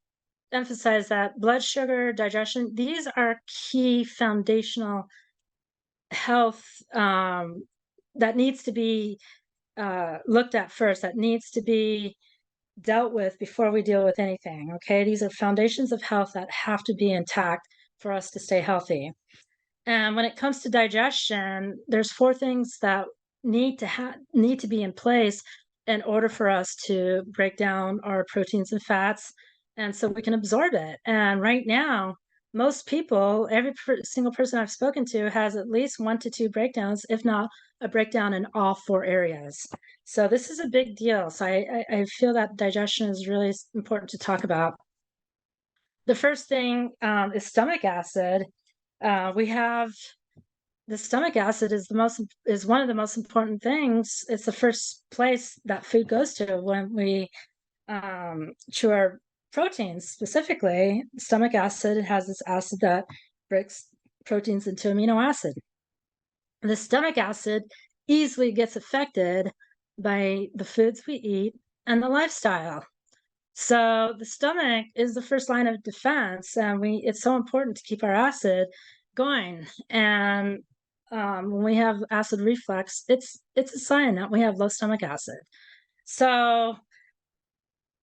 emphasize that blood sugar, digestion, these are key foundational health that needs to be looked at first, that needs to be dealt with before we deal with anything. Okay, these are foundations of health that have to be intact for us to stay healthy. And when it comes to digestion, there's 4 things that need to be in place in order for us to break down our proteins and fats, and so we can absorb it. And right now, most people, every single person I've spoken to has at least 1 to 2 breakdowns, if not a breakdown in all 4 areas. So this is a big deal. So I feel that digestion is really important to talk about. The first thing is stomach acid. We have the stomach acid is one of the most important things. It's the first place that food goes to when we chew our proteins. Specifically, stomach acid has this acid that breaks proteins into amino acid. The stomach acid easily gets affected by the foods we eat and the lifestyle. So the stomach is the first line of defense, and it's so important to keep our acid going. And when we have acid reflux, it's a sign that we have low stomach acid. So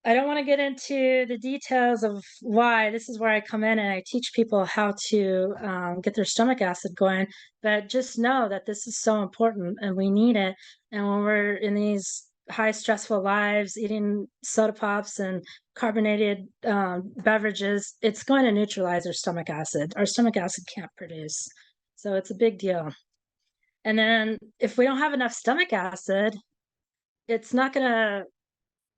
I don't want to get into the details of why. This is where I come in and I teach people how to get their stomach acid going. But just know that this is so important and we need it. And when we're in these high stressful lives, eating soda pops and carbonated beverages, it's going to neutralize our stomach acid. Our stomach acid can't produce. So it's a big deal. And then if we don't have enough stomach acid, it's not going to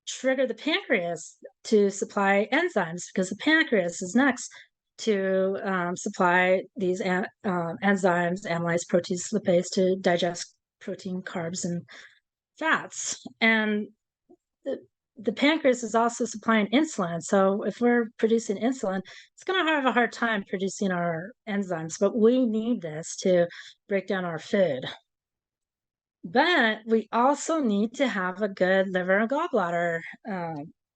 trigger the pancreas to supply enzymes, because the pancreas is next to supply these enzymes, amylase, protease, lipase, to digest protein, carbs, and fats. And the pancreas is also supplying insulin. So if we're producing insulin, it's going to have a hard time producing our enzymes, but we need this to break down our food. But we also need to have a good liver and gallbladder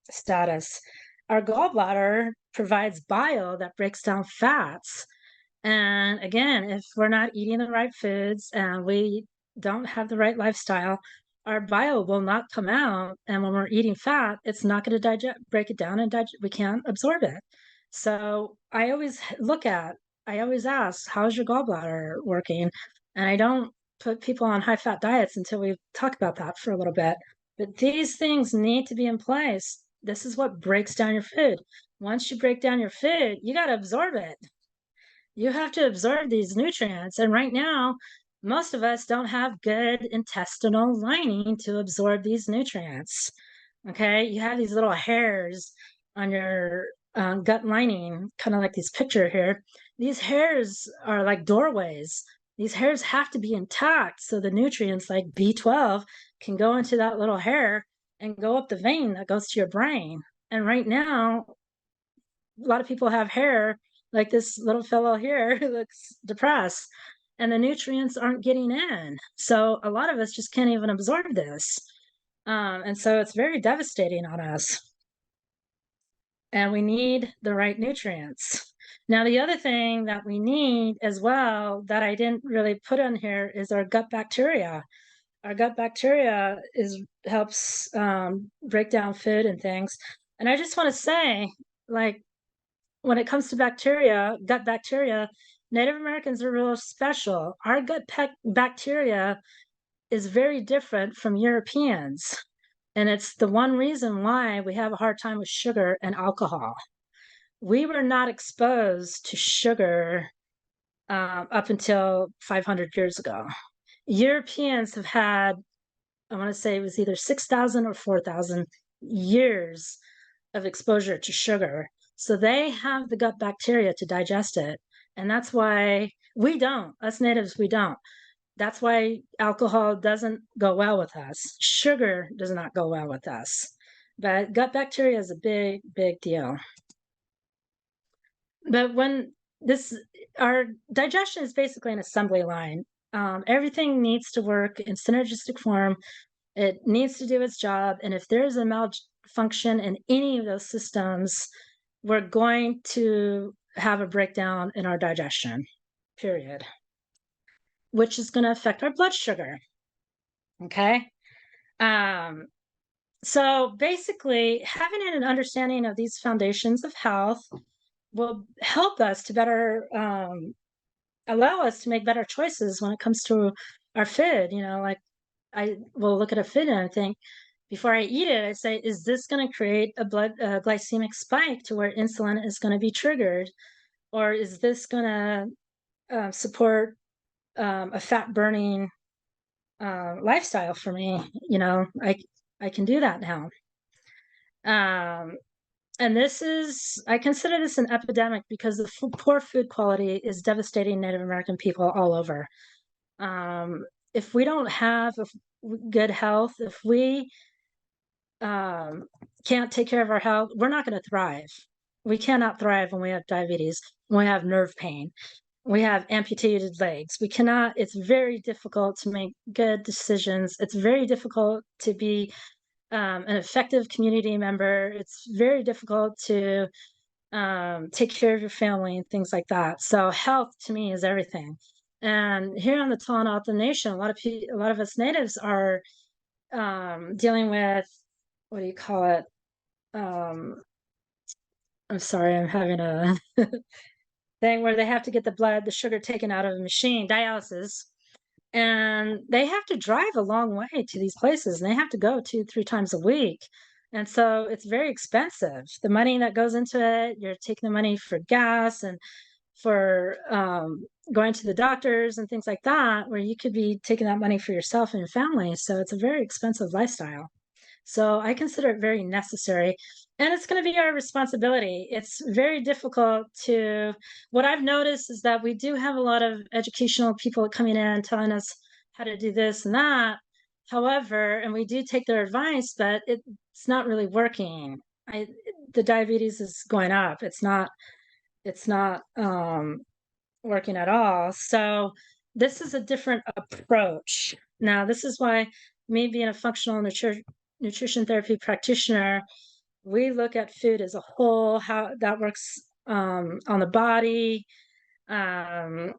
status. Our gallbladder provides bile that breaks down fats. And again, if we're not eating the right foods and we don't have the right lifestyle, our bile will not come out. And when we're eating fat, it's not going to break it down and we can't absorb it. So I always ask, how's your gallbladder working? And I don't put people on high fat diets until we talk about that for a little bit. But these things need to be in place. This is what breaks down your food. Once you break down your food, you got to absorb it. You have to absorb these nutrients. And right now, most of us don't have good intestinal lining to absorb these nutrients. Okay. You have these little hairs on your gut lining, kind of like this picture here. These hairs are like doorways. These hairs have to be intact so the nutrients like B12 can go into that little hair and go up the vein that goes to your brain. And right now, a lot of people have hair like this little fellow here who looks depressed, and the nutrients aren't getting in. So a lot of us just can't even absorb this. And so it's very devastating on us. And we need the right nutrients. Now, the other thing that we need as well that I didn't really put on here is our gut bacteria. Our gut bacteria helps break down food and things. And I just want to say, like, when it comes to bacteria, gut bacteria, Native Americans are real special. Our gut bacteria is very different from Europeans. And it's the one reason why we have a hard time with sugar and alcohol. We were not exposed to sugar up until 500 years ago. Europeans have had, I want to say it was either 6,000 or 4,000 years of exposure to sugar. So they have the gut bacteria to digest it. And that's why we don't. Us natives, we don't. That's why alcohol doesn't go well with us. Sugar does not go well with us. But gut bacteria is a big, big deal. But our digestion is basically an assembly line. Everything needs to work in synergistic form. It needs to do its job. And if there's a malfunction in any of those systems, we're going to have a breakdown in our digestion, period, which is going to affect our blood sugar. Okay. So basically, having an understanding of these foundations of health will help us to better allow us to make better choices when it comes to our food. Like I will look at a food and I think, before I eat it, I say, is this going to create a glycemic spike to where insulin is going to be triggered? Or is this going to support a fat burning lifestyle for me? I can do that now. And I consider this an epidemic because the poor food quality is devastating Native American people all over. If we don't have good health, if we can't take care of our health, we're not going to thrive. We cannot thrive when we have diabetes, when we have nerve pain, we have amputated legs. It's very difficult to make good decisions. It's very difficult to be an effective community member. It's very difficult to take care of your family and things like that. So health to me is everything. And here on the Tohono O'odham Nation, a lot of us natives are dealing with, what do you call it? I'm sorry, I'm having a thing where they have to get the sugar taken out of a machine, dialysis. And they have to drive a long way to these places, and they have to go 2, 3 times a week. And so it's very expensive. The money that goes into it, you're taking the money for gas and for going to the doctors and things like that, where you could be taking that money for yourself and your family. So it's a very expensive lifestyle. So I consider it very necessary. And it's going to be our responsibility. It's very difficult to, what I've noticed is that we do have a lot of educational people coming in telling us how to do this and that. However, and we do take their advice, but it's not really working. The diabetes is going up. It's not working at all. So this is a different approach. Now, this is why me being a functional nutrition therapy practitioner, we look at food as a whole, how that works on the body, um,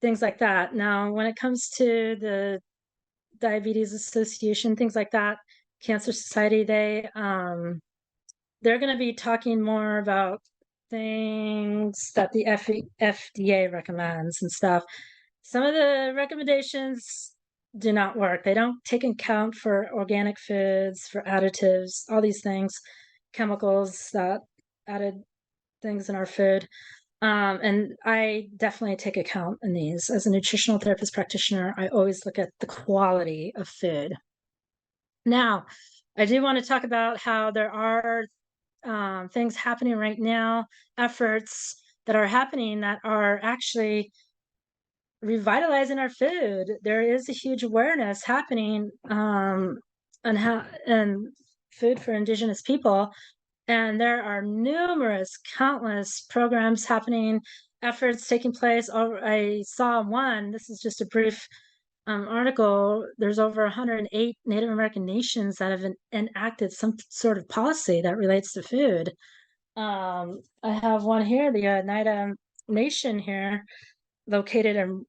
things like that. Now, when it comes to the Diabetes Association, things like that, Cancer Society, they're going to be talking more about things that the FDA recommends and stuff. Some of the recommendations do not work. They don't take account for organic foods, for additives, all these things, chemicals that added things in our food. And I definitely take account in these. As a nutritional therapist practitioner, I always look at the quality of food. Now, I do want to talk about how there are things happening right now, efforts that are happening that are actually revitalizing our food. There is a huge awareness happening on how and food for Indigenous people, and there are numerous, countless programs happening, efforts taking place. I saw one. This is just a brief article. There's over 108 Native American nations that have enacted some sort of policy that relates to food. I have one here, the Oneida Nation here, located in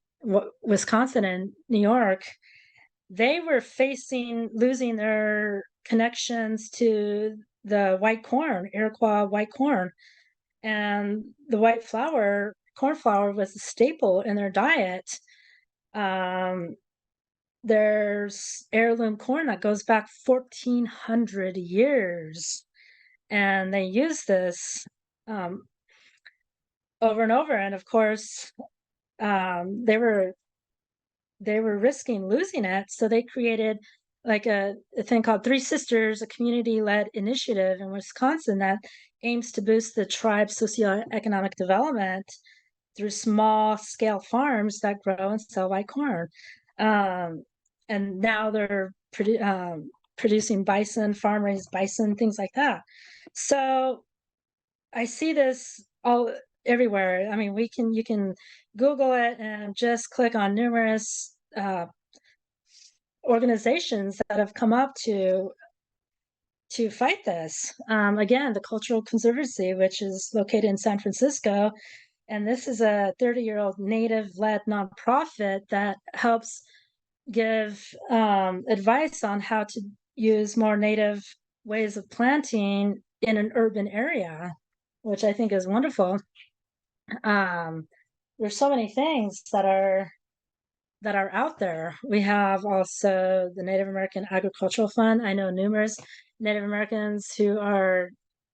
Wisconsin and New York. They were losing their connections to the white corn, Iroquois white corn, and the corn flour was a staple in their diet. There's heirloom corn that goes back 1,400 years, and they use this over and over. And of course, they were risking losing it, so they created like a thing called Three Sisters, a community-led initiative in Wisconsin that aims to boost the tribe's socioeconomic development through small-scale farms that grow and sell white corn. And now they're producing bison, farm-raised bison, things like that. So I see this all everywhere. I mean, you can Google it and just click on numerous organizations that have come up to fight this. Again, the Cultural Conservancy, which is located in San Francisco, and this is a 30-year-old Native-led nonprofit that helps give advice on how to use more Native ways of planting in an urban area, which I think is wonderful. There's so many things that are out there. We have also the Native American Agricultural Fund. I know numerous Native Americans who are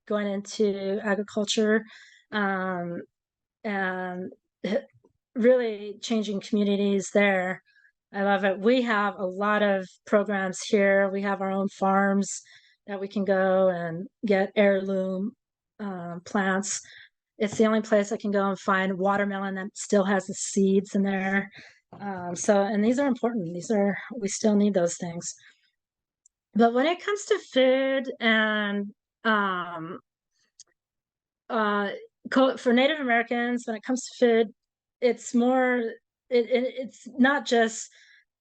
going into agriculture and really changing communities there. I love it. We have a lot of programs here. We have our own farms that we can go and get heirloom plants. It's the only place I can go and find watermelon that still has the seeds in there. And these are important. We still need those things. But when it comes to food and for Native Americans, when it comes to food, it's more, it's not just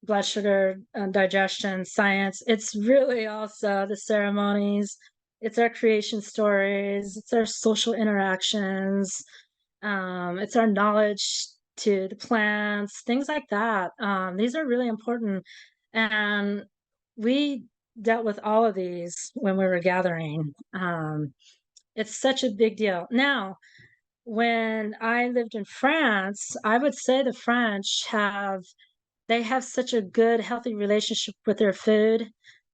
blood sugar, digestion, science. It's really also the ceremonies. It's our creation stories. It's our social interactions. It's our knowledge to the plants, things like that. These are really important. And we dealt with all of these when we were gathering. It's such a big deal. Now, when I lived in France, I would say the French they have such a good, healthy relationship with their food.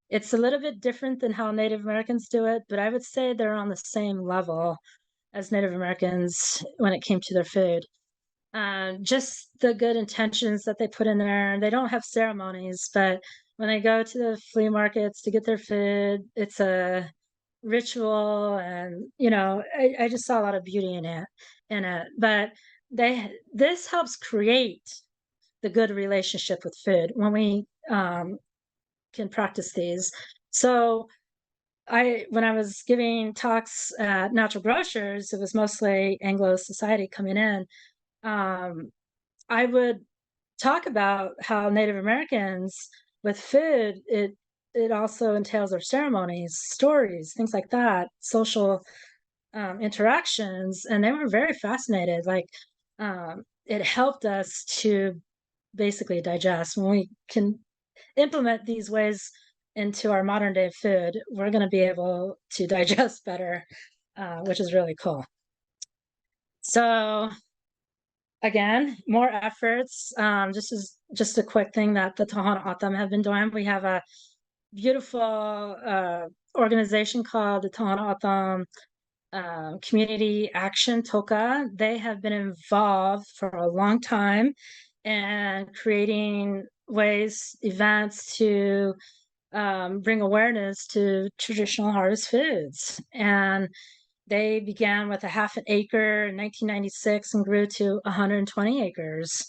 It's a little bit different than how Native Americans do it, but I would say they're on the same level as Native Americans when it came to their food. Just the good intentions that they put in there. They don't have ceremonies, but when they go to the flea markets to get their food, it's a ritual, and I just saw a lot of beauty in it. But this helps create the good relationship with food when we can practice these. So when I was giving talks at Natural Grocers, it was mostly Anglo society coming in. I would talk about how Native Americans with food, it also entails their ceremonies, stories, things like that, social interactions, and they were very fascinated. Like, it helped us to basically digest. When we can implement these ways into our modern day food, we're going to be able to digest better, which is really cool. So again, more efforts. Just a quick thing that the Tohono O'odham have been doing. We have a beautiful organization called the Tohono O'odham Community Action Toka. They have been involved for a long time and creating events to bring awareness to traditional harvest foods. And they began with a half an acre in 1996 and grew to 120 acres.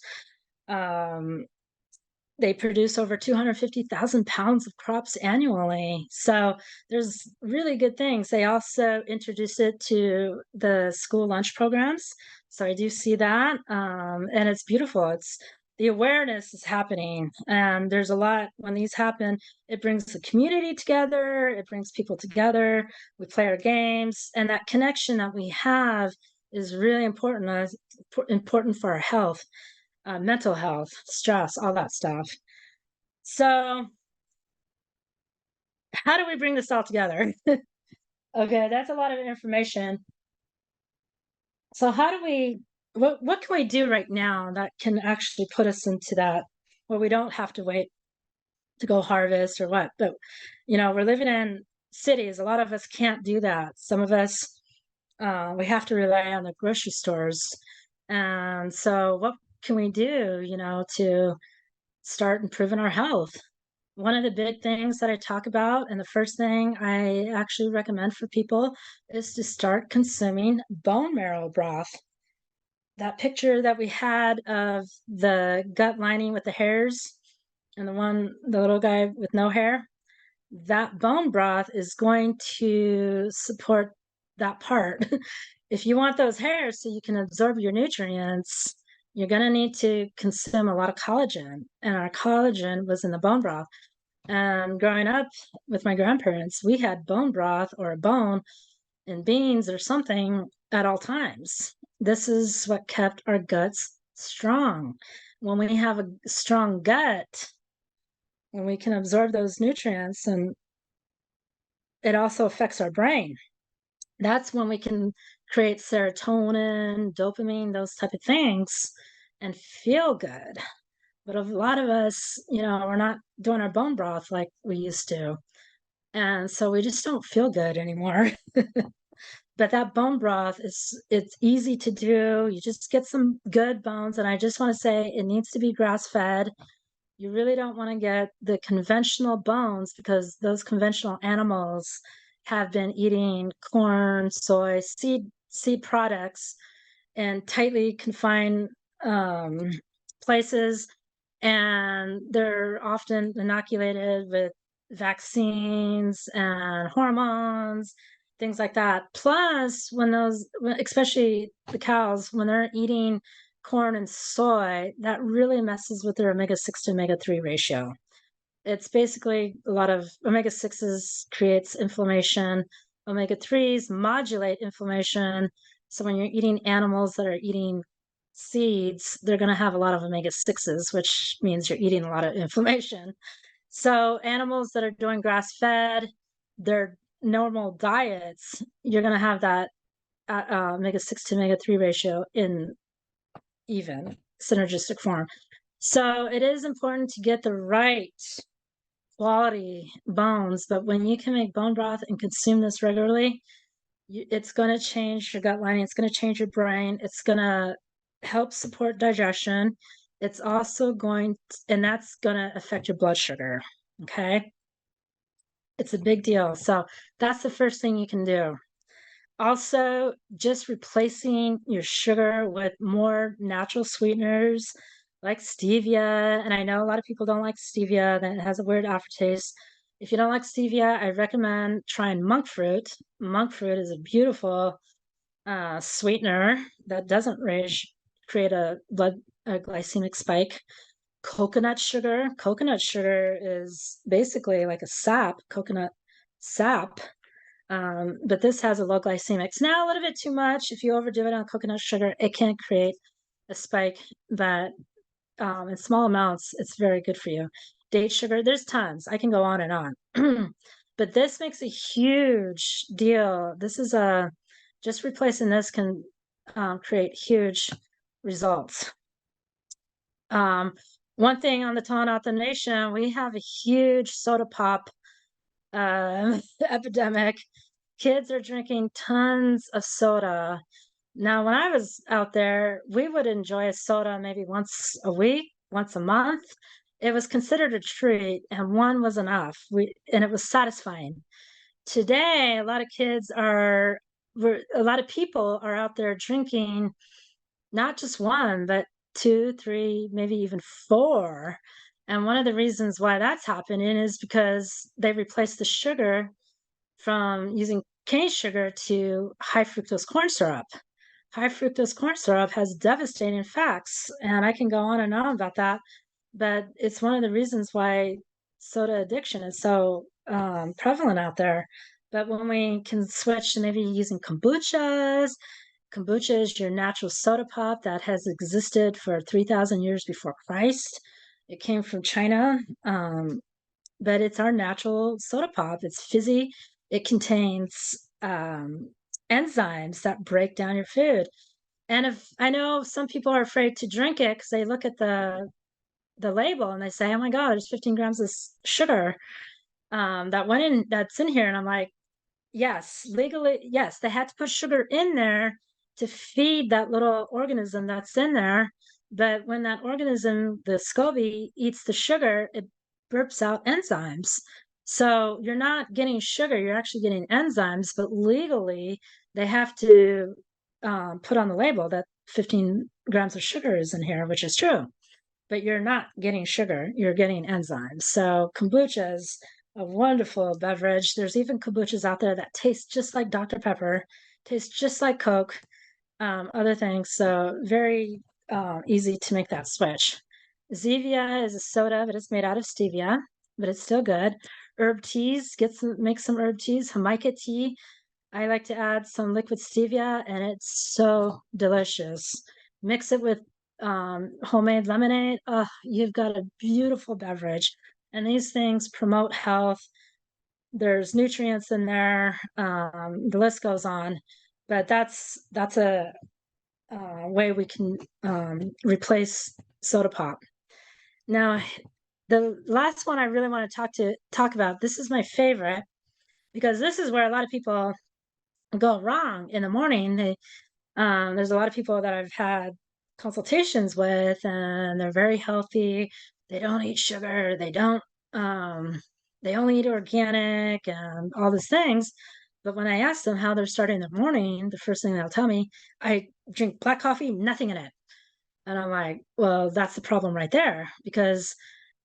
They produce over 250,000 pounds of crops annually. So there's really good things. They also introduced it to the school lunch programs. So I do see that. And it's beautiful. The awareness is happening. And there's a lot, when these happen, it brings the community together. It brings people together. We play our games. And that connection that we have is really important for our health. Mental health, stress, all that stuff. So how do we bring this all together? Okay, that's a lot of information. So what can we do right now that can actually put us into that where we don't have to wait to go harvest or what? But, we're living in cities. A lot of us can't do that. Some of us, we have to rely on the grocery stores. And so what can we do, to start improving our health? One of the big things that I talk about, and the first thing I actually recommend for people, is to start consuming bone marrow broth. That picture that we had of the gut lining with the hairs and the little guy with no hair, that bone broth is going to support that part. If you want those hairs so you can absorb your nutrients, you're going to need to consume a lot of collagen. And our collagen was in the bone broth. And growing up with my grandparents, we had bone broth or a bone in beans or something at all times. This is what kept our guts strong. When we have a strong gut, when we can absorb those nutrients, and it also affects our brain, that's when we can create serotonin, dopamine, those type of things, and feel good. But a lot of us, we're not doing our bone broth like we used to. And so we just don't feel good anymore. But that bone broth it's easy to do. You just get some good bones. And I just want to say it needs to be grass fed. You really don't want to get the conventional bones because those conventional animals have been eating corn, soy, seed products in tightly confined places, and they're often inoculated with vaccines and hormones, things like that. Plus, especially the cows, when they're eating corn and soy, that really messes with their omega-6 to omega-3 ratio. It's basically a lot of omega-6s creates inflammation. Omega-3s modulate inflammation. So when you're eating animals that are eating seeds, they're going to have a lot of omega-6s, which means you're eating a lot of inflammation. So animals that are doing grass-fed, their normal diets, you're going to have that omega-6 to omega-3 ratio in even synergistic form. So it is important to get the right quality bones, but when you can make bone broth and consume this regularly, it's going to change your gut lining. It's going to change your brain. It's going to help support digestion. It's also going to, and that's going to affect your blood sugar. Okay. It's a big deal. So that's the first thing you can do. Also, just replacing your sugar with more natural sweeteners like stevia. And I know a lot of people don't like stevia, that has a weird aftertaste. If you don't like stevia, I recommend trying monk fruit. Monk fruit is a beautiful sweetener that doesn't create a glycemic spike. Coconut sugar. Coconut sugar is basically like a sap, coconut sap, but this has a low glycemics. Now, a little bit too much. If you overdo it on coconut sugar, it can create a spike, but in small amounts, it's very good for you. Date sugar, there's tons. I can go on and on. But this makes a huge deal. This is just replacing this can create huge results. One thing on the Tohono O'odham Nation, we have a huge soda pop epidemic. Kids are drinking tons of soda. Now, when I was out there, we would enjoy a soda maybe once a week, once a month. It was considered a treat, and one was enough. And it was satisfying. Today, a lot of a lot of people are out there drinking not just one, but two, three, maybe even four. And one of the reasons why that's happening is because they replaced the sugar from using cane sugar to high fructose corn syrup. High fructose corn syrup has devastating effects, and I can go on and on about that, but it's one of the reasons why soda addiction is so prevalent out there. But when we can switch to maybe using kombuchas, kombucha is your natural soda pop that has existed for 3,000 years before Christ. It came from China, but it's our natural soda pop. It's fizzy. It contains enzymes that break down your food. And if I know some people are afraid to drink it because they look at the label and they say, "Oh my God, there's 15 grams of sugar that's in here," and I'm like, yes, legally, yes, they had to put sugar in there to feed that little organism that's in there. But when that organism, the SCOBY, eats the sugar, it burps out enzymes. So you're not getting sugar, you're actually getting enzymes, but legally they have to put on the label that 15 grams of sugar is in here, which is true. But you're not getting sugar, you're getting enzymes. So kombucha is a wonderful beverage. There's even kombuchas out there that taste just like Dr. Pepper, taste just like Coke, other things. So very easy to make that switch. Zevia is a soda, but it's made out of stevia, but it's still good. Herb teas, make some herb teas. Jamaica tea, I like to add some liquid stevia, and it's so delicious. Mix it with homemade lemonade. Oh, you've got a beautiful beverage. And these things promote health. There's nutrients in there. The list goes on, but that's a way we can replace soda pop. Now, the last one I really want to talk about. This is my favorite because this is where a lot of people go wrong in the morning. There's a lot of people that I've had consultations with, and they're very healthy. They don't eat sugar. They only eat organic and all these things. But when I ask them how they're starting the morning, the first thing they'll tell me, I drink black coffee, nothing in it. And I'm like, well, that's the problem right there, because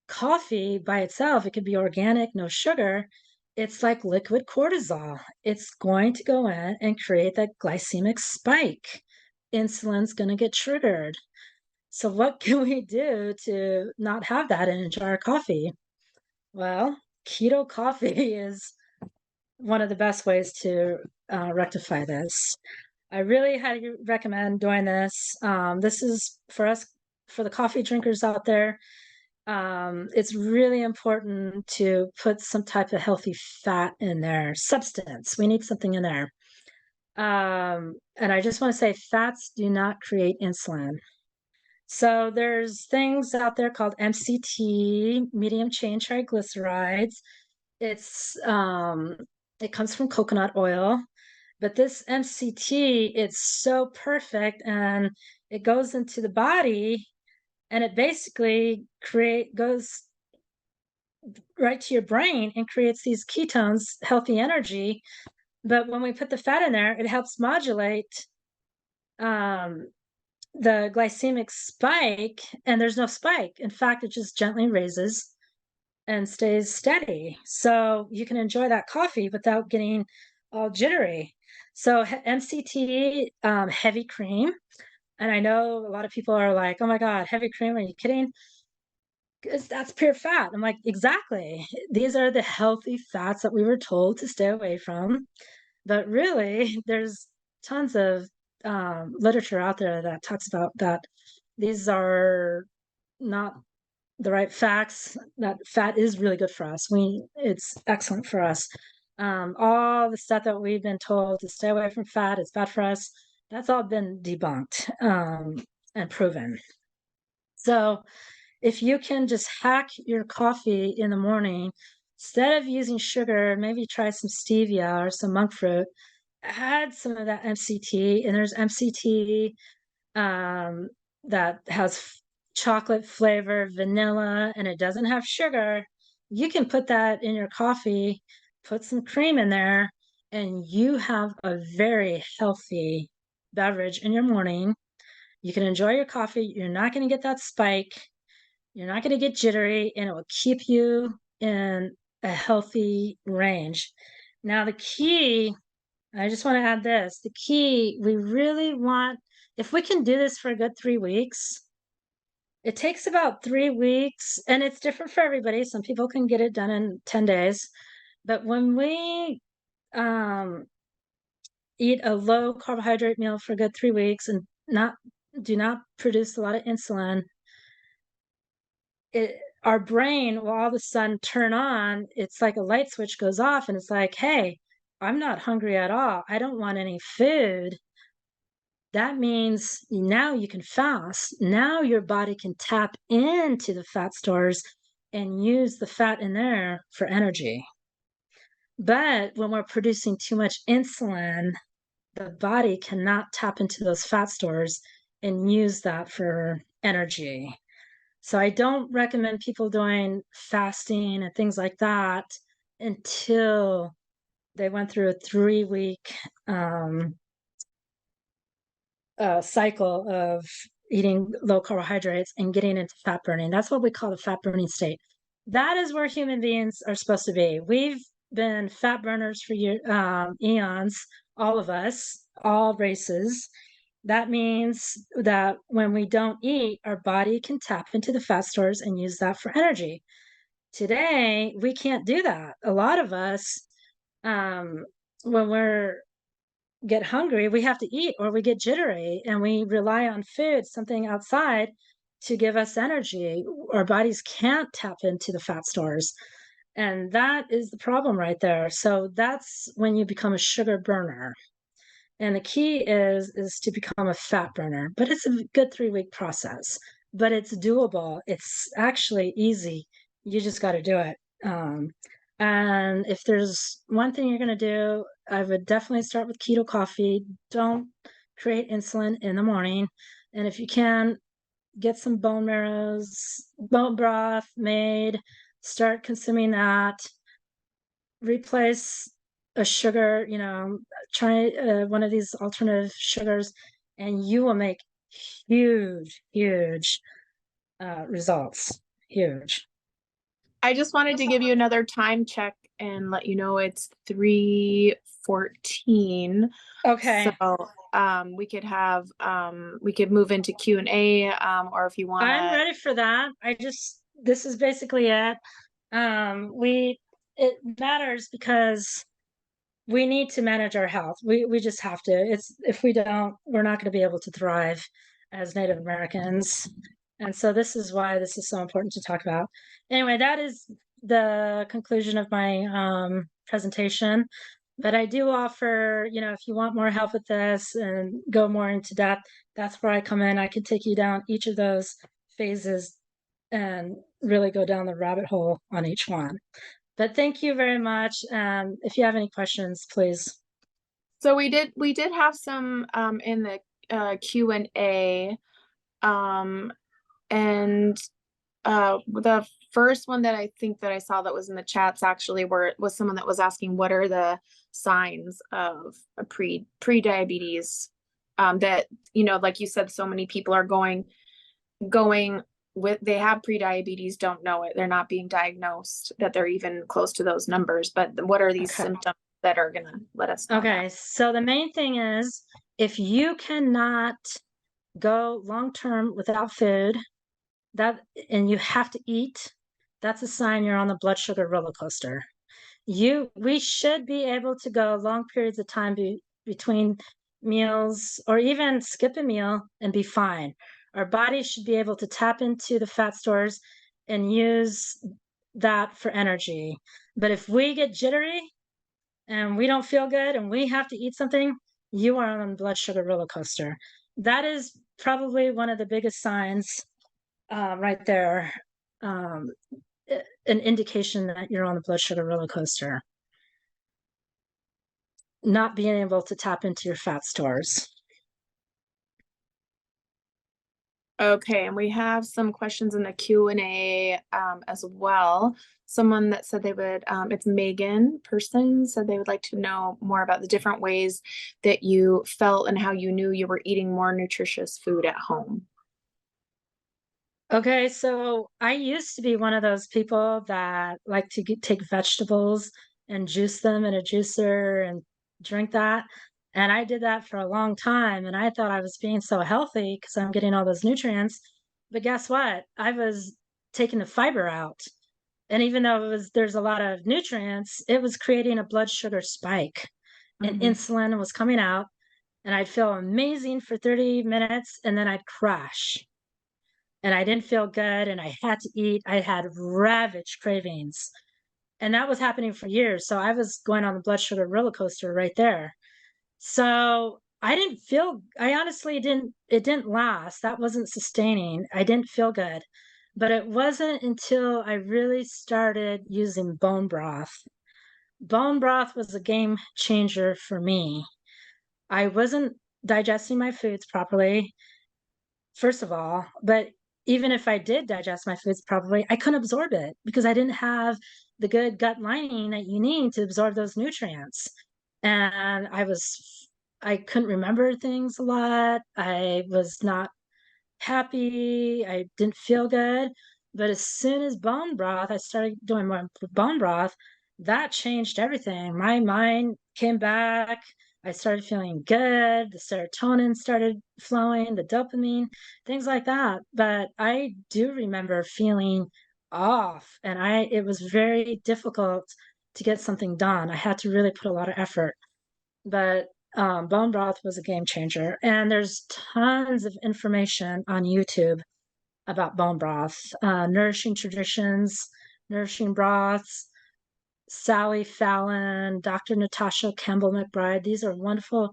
coffee by itself, it could be organic, no sugar. It's like liquid cortisol. It's going to go in and create that glycemic spike. Insulin's going to get triggered. So what can we do to not have that in a jar of coffee? Well, keto coffee is one of the best ways to rectify this. I really highly recommend doing this. This is for us, for the coffee drinkers out there. it's really important to put some type of healthy fat in there, substance. We need something in there. And I just want to say fats do not create insulin. So there's things out there called MCT, medium chain triglycerides. It's it comes from coconut oil, but this MCT, it's so perfect and it goes into the body and it basically goes right to your brain and creates these ketones, healthy energy. But when we put the fat in there, it helps modulate um, the glycemic spike, and there's no spike. In fact, it just gently raises and stays steady. So you can enjoy that coffee without getting all jittery. So MCT, heavy cream. And I know a lot of people are like, oh my God, heavy cream, are you kidding? Because that's pure fat. I'm like, exactly. These are the healthy fats that we were told to stay away from. But really, there's tons of literature out there that talks about that these are not the right facts, that fat is really good for us. It's excellent for us. All the stuff that we've been told to stay away from fat, it's bad for us, that's all been debunked and proven. So if you can just hack your coffee in the morning, instead of using sugar, maybe try some stevia or some monk fruit, add some of that MCT, and there's MCT that has chocolate flavor, vanilla, and it doesn't have sugar. You can put that in your coffee, put some cream in there, and you have a very healthy beverage in your morning. You can enjoy your coffee. You're not going to get that spike. You're not going to get jittery, and it will keep you in a healthy range. Now, the key, I just want to add this, the key, we really want, if we can do this for a good 3 weeks, it takes about 3 weeks, and it's different for everybody. Some people can get it done in 10 days. But when we eat a low carbohydrate meal for a good 3 weeks and do not produce a lot of insulin, our brain will all of a sudden turn on. It's like a light switch goes off, and it's like, hey, I'm not hungry at all. I don't want any food. That means now you can fast. Now your body can tap into the fat stores and use the fat in there for energy. But when we're producing too much insulin, the body cannot tap into those fat stores and use that for energy. So I don't recommend people doing fasting and things like that until they went through a 3-week cycle of eating low carbohydrates and getting into fat burning. That's what we call the fat burning state. That is where human beings are supposed to be. We've been fat burners for eons, all of us, all races. That means that when we don't eat, our body can tap into the fat stores and use that for energy. Today, we can't do that. A lot of us, when we're get hungry, we have to eat or we get jittery, and we rely on food, something outside, to give us energy. Our bodies can't tap into the fat stores. And that is the problem right there. So that's when you become a sugar burner. And the key is to become a fat burner. But it's a good 3-week process. But it's doable. It's actually easy. You just got to do it. And if there's one thing you're going to do, I would definitely start with keto coffee. Don't create insulin in the morning. And if you can, get some bone broth made, start consuming that. Replace a sugar, try one of these alternative sugars, and you will make huge, huge results. Huge. I just wanted to give you another time check and let you know it's 3:14. Okay. So we could move into Q&A, or if you want. I'm ready for that. This is basically it. It matters because we need to manage our health. We just have to. If we don't, we're not going to be able to thrive as Native Americans. And so this is why this is so important to talk about. Anyway, that is the conclusion of my presentation. But I do offer, if you want more help with this and go more into depth, that's where I come in. I can take you down each of those phases and really go down the rabbit hole on each one. But thank you very much. If you have any questions, please. So we did have some in the Q&A, and the first one that I think that I saw that was in the chats actually was someone that was asking what are the signs of a pre-diabetes, that, like you said, so many people are going with, they have pre-diabetes, don't know it, they're not being diagnosed, that they're even close to those numbers. But what are these symptoms that are gonna let us know Okay, so the main thing is, if you cannot go long-term without food, and you have to eat, that's a sign you're on the blood sugar roller coaster. We should be able to go long periods of time between meals, or even skip a meal and be fine. Our body should be able to tap into the fat stores and use that for energy. But if we get jittery and we don't feel good and we have to eat something, you are on a blood sugar roller coaster. That is probably one of the biggest signs right there, an indication that you're on the blood sugar roller coaster. Not being able to tap into your fat stores. Okay, and we have some questions in the Q&A as well. Someone that said they would, it's Megan person, said they would like to know more about the different ways that you felt and how you knew you were eating more nutritious food at home. Okay, so I used to be one of those people that like to take vegetables and juice them in a juicer and drink that. And I did that for a long time, and I thought I was being so healthy because I'm getting all those nutrients. But guess what? I was taking the fiber out. And even though there's a lot of nutrients, it was creating a blood sugar spike. And insulin was coming out, and I'd feel amazing for 30 minutes, and then I'd crash. And I didn't feel good, and I had to eat. I had ravaged cravings. And that was happening for years. So I was going on the blood sugar roller coaster right there. So I honestly it didn't last. That wasn't sustaining. I didn't feel good. But it wasn't until I really started using bone broth. Bone broth was a game changer for me. I wasn't digesting my foods properly, first of all, but even if I did digest my foods properly, I couldn't absorb it because I didn't have the good gut lining that you need to absorb those nutrients. And I couldn't remember things a lot. I was not happy. I didn't feel good. But as soon as bone broth, I started doing more bone broth, that changed everything. My mind came back. I started feeling good. The serotonin started flowing, the dopamine, things like that. But I do remember feeling off, and it was very difficult to get something done. I had to really put a lot of effort. But bone broth was a game changer. And there's tons of information on YouTube about bone broth, Nourishing Traditions, Nourishing Broths, Sally Fallon, Dr. Natasha Campbell McBride. These are wonderful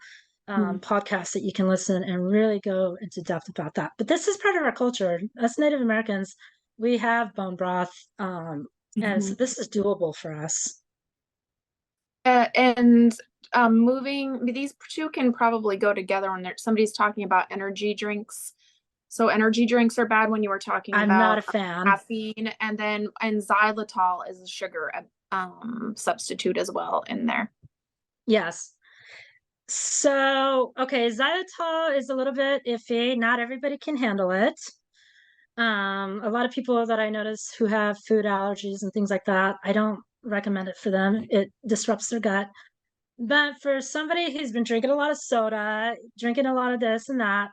podcasts that you can listen and really go into depth about that. But this is part of our culture. Us Native Americans, we have bone broth, and so this is doable for us. Moving, these two can probably go together when somebody's talking about energy drinks. So energy drinks are bad when you were talking about. I'm not a fan. Caffeine, and xylitol is a sugar substitute as well in there. Yes. So, okay, xylitol is a little bit iffy. Not everybody can handle it. A lot of people that I notice who have food allergies and things like that, I don't recommend it for them. It disrupts their gut. But for somebody who's been drinking a lot of soda, drinking a lot of this and that,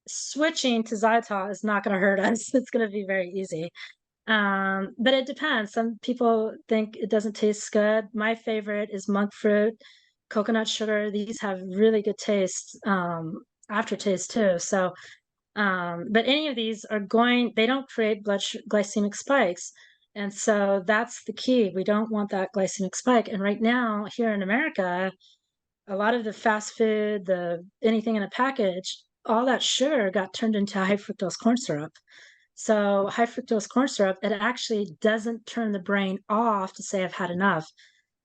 switching to xylitol is not going to hurt us. It's going to be very easy. But it depends. Some people think it doesn't taste good. My favorite is monk fruit, coconut sugar. These have really good taste, aftertaste too. So But any of these they don't create glycemic spikes. And so that's the key. We don't want that glycemic spike. And right now, here in America, a lot of the fast food, anything in a package, all that sugar got turned into high fructose corn syrup. So high fructose corn syrup, it actually doesn't turn the brain off to say I've had enough.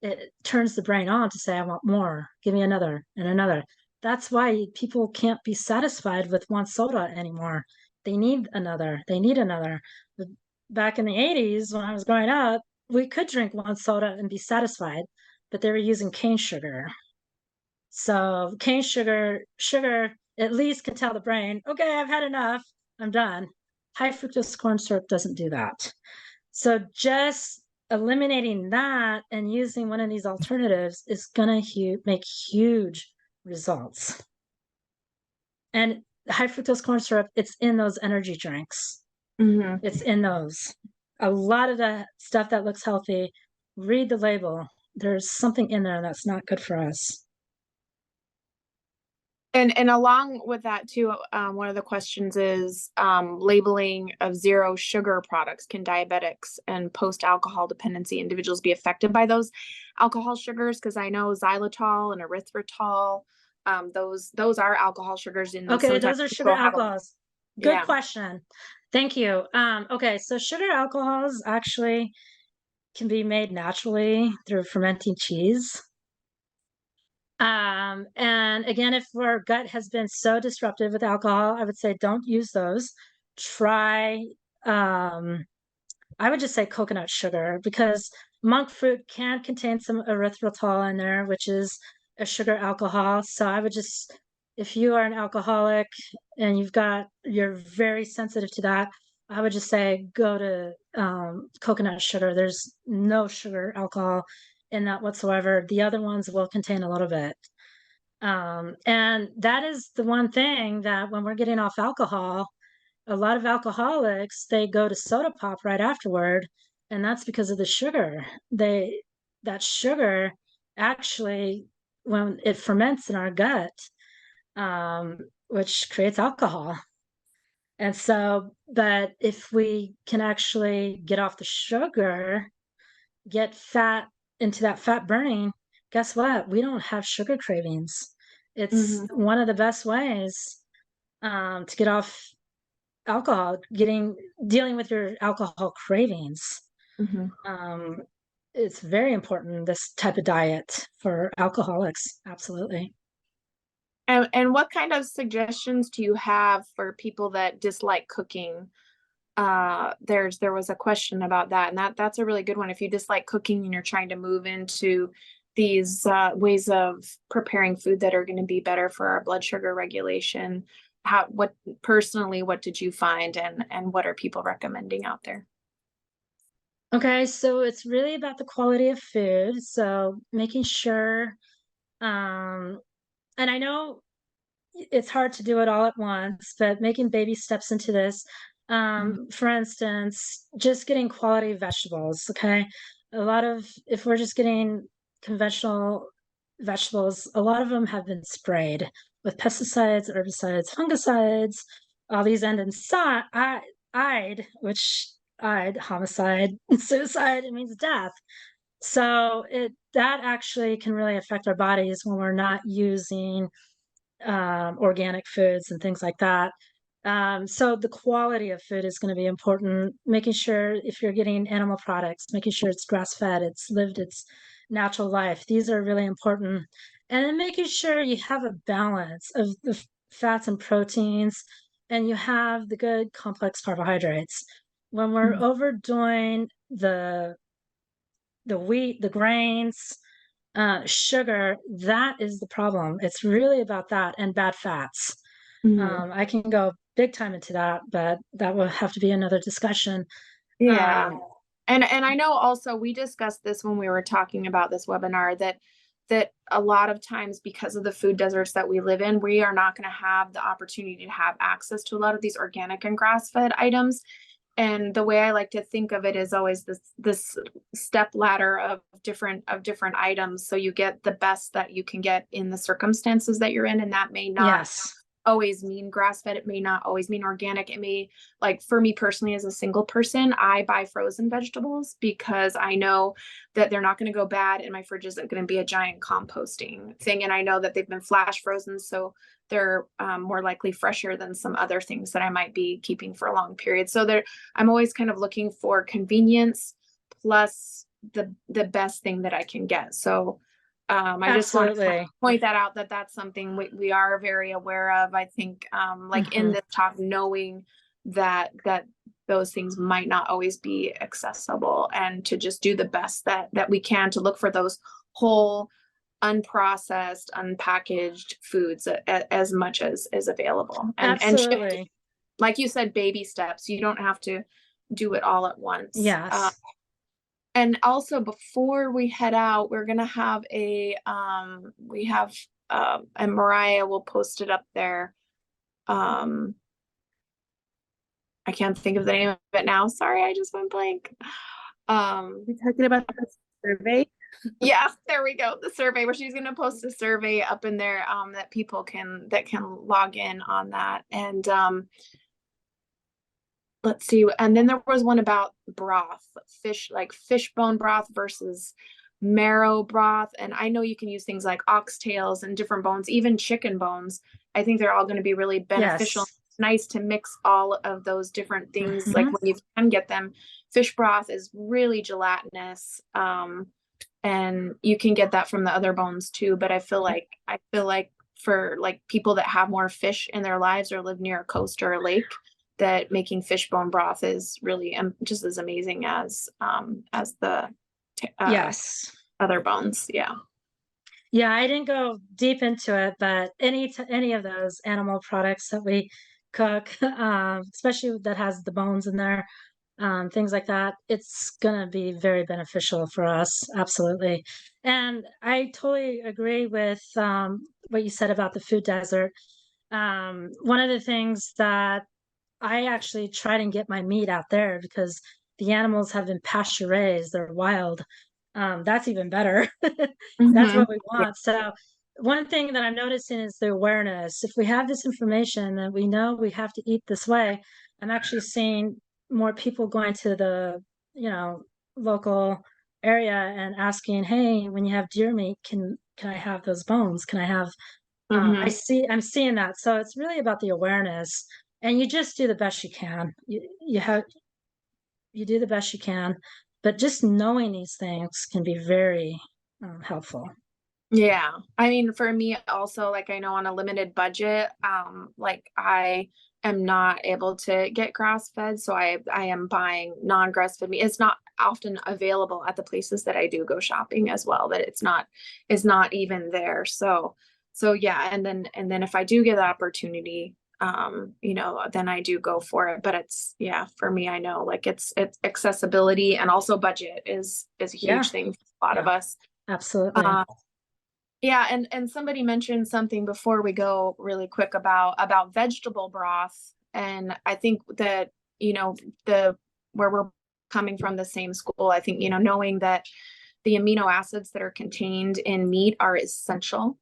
It turns the brain on to say I want more. Give me another and another. That's why people can't be satisfied with one soda anymore. They need another. They need another. Back in the 80s, when I was growing up, we could drink one soda and be satisfied, but they were using cane sugar. So cane sugar at least can tell the brain, okay, I've had enough, I'm done. High fructose corn syrup doesn't do that. So just eliminating that and using one of these alternatives is going to make huge results. And high fructose corn syrup, it's in those energy drinks. Mm-hmm. It's in those. A lot of the stuff that looks healthy, read the label. There's something in there that's not good for us. And along with that too, one of the questions is labeling of zero sugar products. Can diabetics and post-alcohol dependency individuals be affected by those alcohol sugars? Because I know xylitol and erythritol, those are alcohol sugars. Okay, those are sugar alcohols. Good question. Thank you. Okay, so sugar alcohols actually can be made naturally through fermenting cheese. And again, if our gut has been so disrupted with alcohol, I would say don't use those. Try, I would just say coconut sugar, because monk fruit can contain some erythritol in there, which is a sugar alcohol. So I would just, if you are an alcoholic and you're very sensitive to that, I would just say go to coconut sugar. There's no sugar alcohol in that whatsoever. The other ones will contain a little bit. And that is the one thing that when we're getting off alcohol, a lot of alcoholics, they go to soda pop right afterward. And that's because of the sugar. That sugar actually, when it ferments in our gut, which creates alcohol. And so, but if we can actually get off the sugar, get fat into that fat burning, guess what? We don't have sugar cravings. It's one of the best ways to get off alcohol, dealing with your alcohol cravings. It's very important, this type of diet for alcoholics. Absolutely. And what kind of suggestions do you have for people that dislike cooking? There was a question about that, and that's a really good one. If you dislike cooking and you're trying to move into these ways of preparing food that are going to be better for our blood sugar regulation, what did you find, and what are people recommending out there? Okay, so it's really about the quality of food. So making sure, and I know it's hard to do it all at once, but making baby steps into this. For instance, just getting quality vegetables. Okay. If we're just getting conventional vegetables, a lot of them have been sprayed with pesticides, herbicides, fungicides, all these end in homicide, suicide, it means death. So that actually can really affect our bodies when we're not using organic foods and things like that. So the quality of food is going to be important. Making sure if you're getting animal products, making sure it's grass-fed, it's lived its natural life. These are really important. And then making sure you have a balance of the fats and proteins, and you have the good complex carbohydrates. When we're overdoing the wheat, the grains, sugar, that is the problem. It's really about that and bad fats. I can go big time into that, but that will have to be another discussion. Yeah. And I know also we discussed this when we were talking about this webinar, that a lot of times because of the food deserts that we live in, we are not going to have the opportunity to have access to a lot of these organic and grass-fed items. And the way I like to think of it is always this step ladder of different items. So you get the best that you can get in the circumstances that you're in, and that may not always mean grass-fed. It may not always mean organic. It may, like for me personally as a single person, I buy frozen vegetables because I know that they're not going to go bad and my fridge isn't going to be a giant composting thing. And I know that they've been flash frozen, so they're more likely fresher than some other things that I might be keeping for a long period. So I'm always kind of looking for convenience plus the best thing that I can get. So I just want to point that out, that that's something we are very aware of. I think like in this talk, knowing that those things might not always be accessible, and to just do the best that we can to look for those whole, unprocessed, unpackaged foods as much as is available. And shift, like you said, baby steps. You don't have to do it all at once. Yes. And also, before we head out, we're gonna have and Mariah will post it up there. I can't think of the name of it now. Sorry, I just went blank. We're talking about the survey. Yeah, there we go. The survey, where she's gonna post a survey up in there that people can log in on that. And let's see. And then there was one about broth, like fish bone broth versus marrow broth. And I know you can use things like oxtails and different bones, even chicken bones. I think they're all going to be really beneficial. Yes. It's nice to mix all of those different things. Like when you can get them, fish broth is really gelatinous. And you can get that from the other bones too. But I feel like for like people that have more fish in their lives or live near a coast or a lake, that making fish bone broth is really just as amazing as the yes, other bones. Yeah. I didn't go deep into it, but any of those animal products that we cook, especially that has the bones in there, things like that, it's gonna be very beneficial for us. Absolutely. And I totally agree with what you said about the food desert. One of the things that I actually try and get my meat out there, because the animals have been pasture raised, they're wild. That's even better. That's what we want. So one thing that I'm noticing is the awareness. If we have this information that we know we have to eat this way, I'm actually seeing more people going to the, local area and asking, hey, when you have deer meat, can I have those bones? Can I have, I'm seeing that. So it's really about the awareness. And you just do the best you can. You do the best you can, but just knowing these things can be very helpful. Yeah. I mean, for me also, like I know on a limited budget, like I am not able to get grass fed. So I am buying non-grass fed meat. It's not often available at the places that I do go shopping as well, that it's not even there. So yeah. And then if I do get the opportunity, then I do go for it. But it's, yeah, for me, I know like it's accessibility, and also budget is a huge thing for a lot of us. Absolutely. Yeah, and somebody mentioned something before we go really quick about vegetable broth. And I think that, where we're coming from, the same school, I think, knowing that the amino acids that are contained in meat are essential,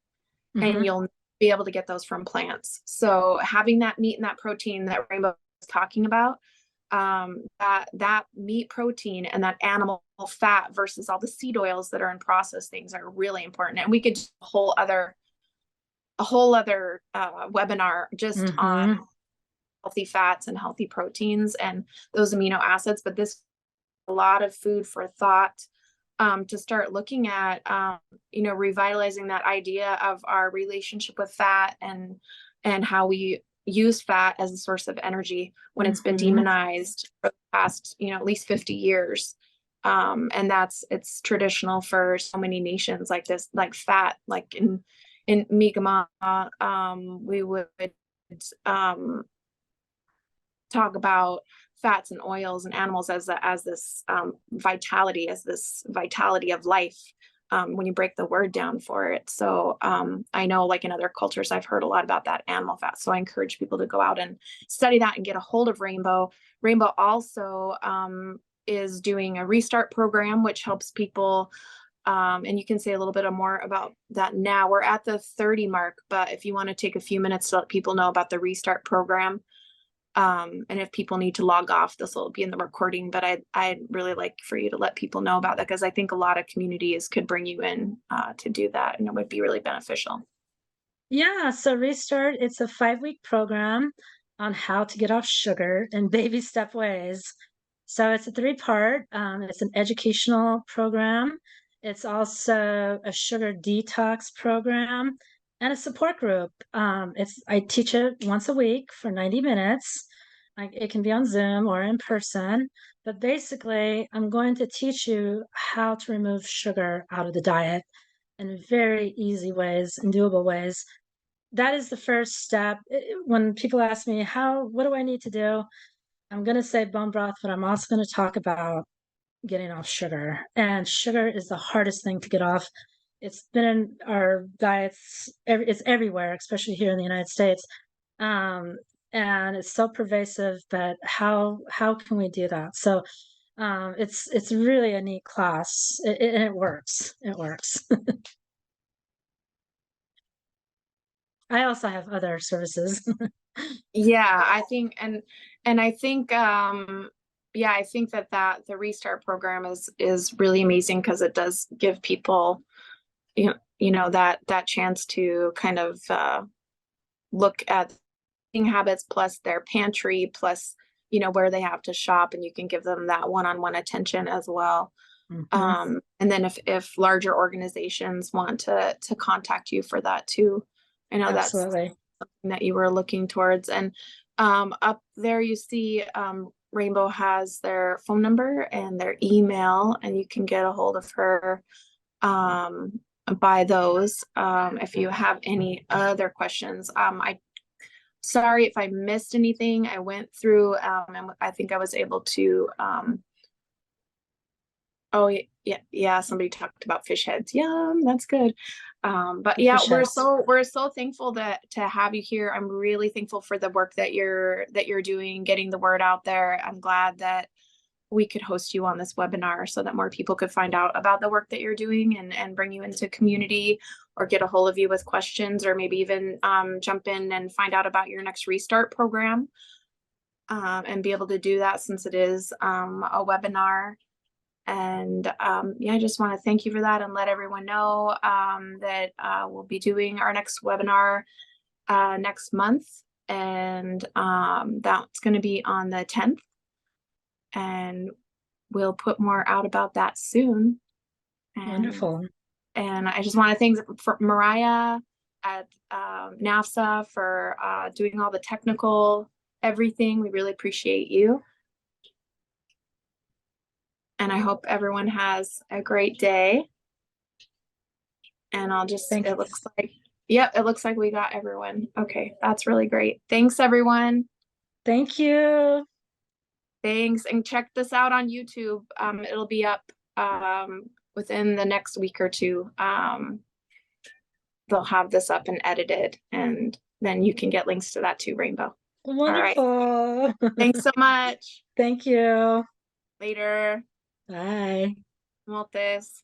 and you'll be able to get those from plants. So having that meat and that protein that Rainbow is talking about, that meat protein and that animal fat versus all the seed oils that are in processed things are really important. And we could do a whole other webinar just on healthy fats and healthy proteins and those amino acids. But this is a lot of food for thought, to start looking at, revitalizing that idea of our relationship with fat, and how we use fat as a source of energy when it's been demonized for the past, at least 50 years. And it's traditional for so many nations like this, like fat, like in Mi'kmaq, we would talk about fats and oils and animals as this vitality of life, when you break the word down for it. So I know, like in other cultures, I've heard a lot about that animal fat. So I encourage people to go out and study that and get a hold of Rainbow. Rainbow also is doing a restart program, which helps people And you can say a little bit more about that now. We're at the 30 mark, but if you want to take a few minutes to let people know about the restart program, and if people need to log off, this will be in the recording, but I'd really like for you to let people know about that, because I think a lot of communities could bring you in to do that, and it would be really beneficial. Yeah, so Restart, it's a 5-week program on how to get off sugar in baby step ways. So it's a 3-part. It's an educational program. It's also a sugar detox program and a support group. I teach it once a week for 90 minutes. It can be on Zoom or in person, but basically I'm going to teach you how to remove sugar out of the diet in very easy ways and doable ways. That is the first step. When people ask me, what do I need to do? I'm going to say bone broth, but I'm also going to talk about getting off sugar. And sugar is the hardest thing to get off. It's been in our diets. It's everywhere, especially here in the United States. And it's so pervasive, but how can we do that? So it's really a neat class, and it works. It works. I also have other services. Yeah, I think, and I think, yeah, I think that the Restart program is really amazing, because it does give people, that chance to kind of look at eating habits, plus their pantry, plus where they have to shop, and you can give them that one-on-one attention as well. Mm-hmm. And then if larger organizations want to contact you for that too, I know Absolutely. that's something that you were looking towards. And up there you see Rainbow has their phone number and their email, and you can get a hold of her by those. If you have any other questions, sorry if I missed anything. I went through and I think I was able to oh yeah, somebody talked about fish heads. Yum, that's good. But yeah, Fish we're heads. so thankful to have you here. I'm really thankful for the work that you're doing, getting the word out there. I'm glad that we could host you on this webinar so that more people could find out about the work that you're doing, and bring you into community, or get a hold of you with questions, or maybe even jump in and find out about your next Restart program, and be able to do that, since it is a webinar. And yeah, I just want to thank you for that, and let everyone know that we'll be doing our next webinar next month, and that's going to be on the 10th, and we'll put more out about that soon. Wonderful. And I just want to thank for Mariah at NAFSA for doing all the technical everything. We really appreciate you. And I hope everyone has a great day. And it looks like, yep, it looks like we got everyone. Okay, that's really great. Thanks, everyone. Thank you. Thanks. And check this out on YouTube. It'll be up within the next week or two. They'll have this up and edited, and then you can get links to that too, Rainbow. Wonderful. All right. Thanks so much. Thank you. Later. Bye. Lopez.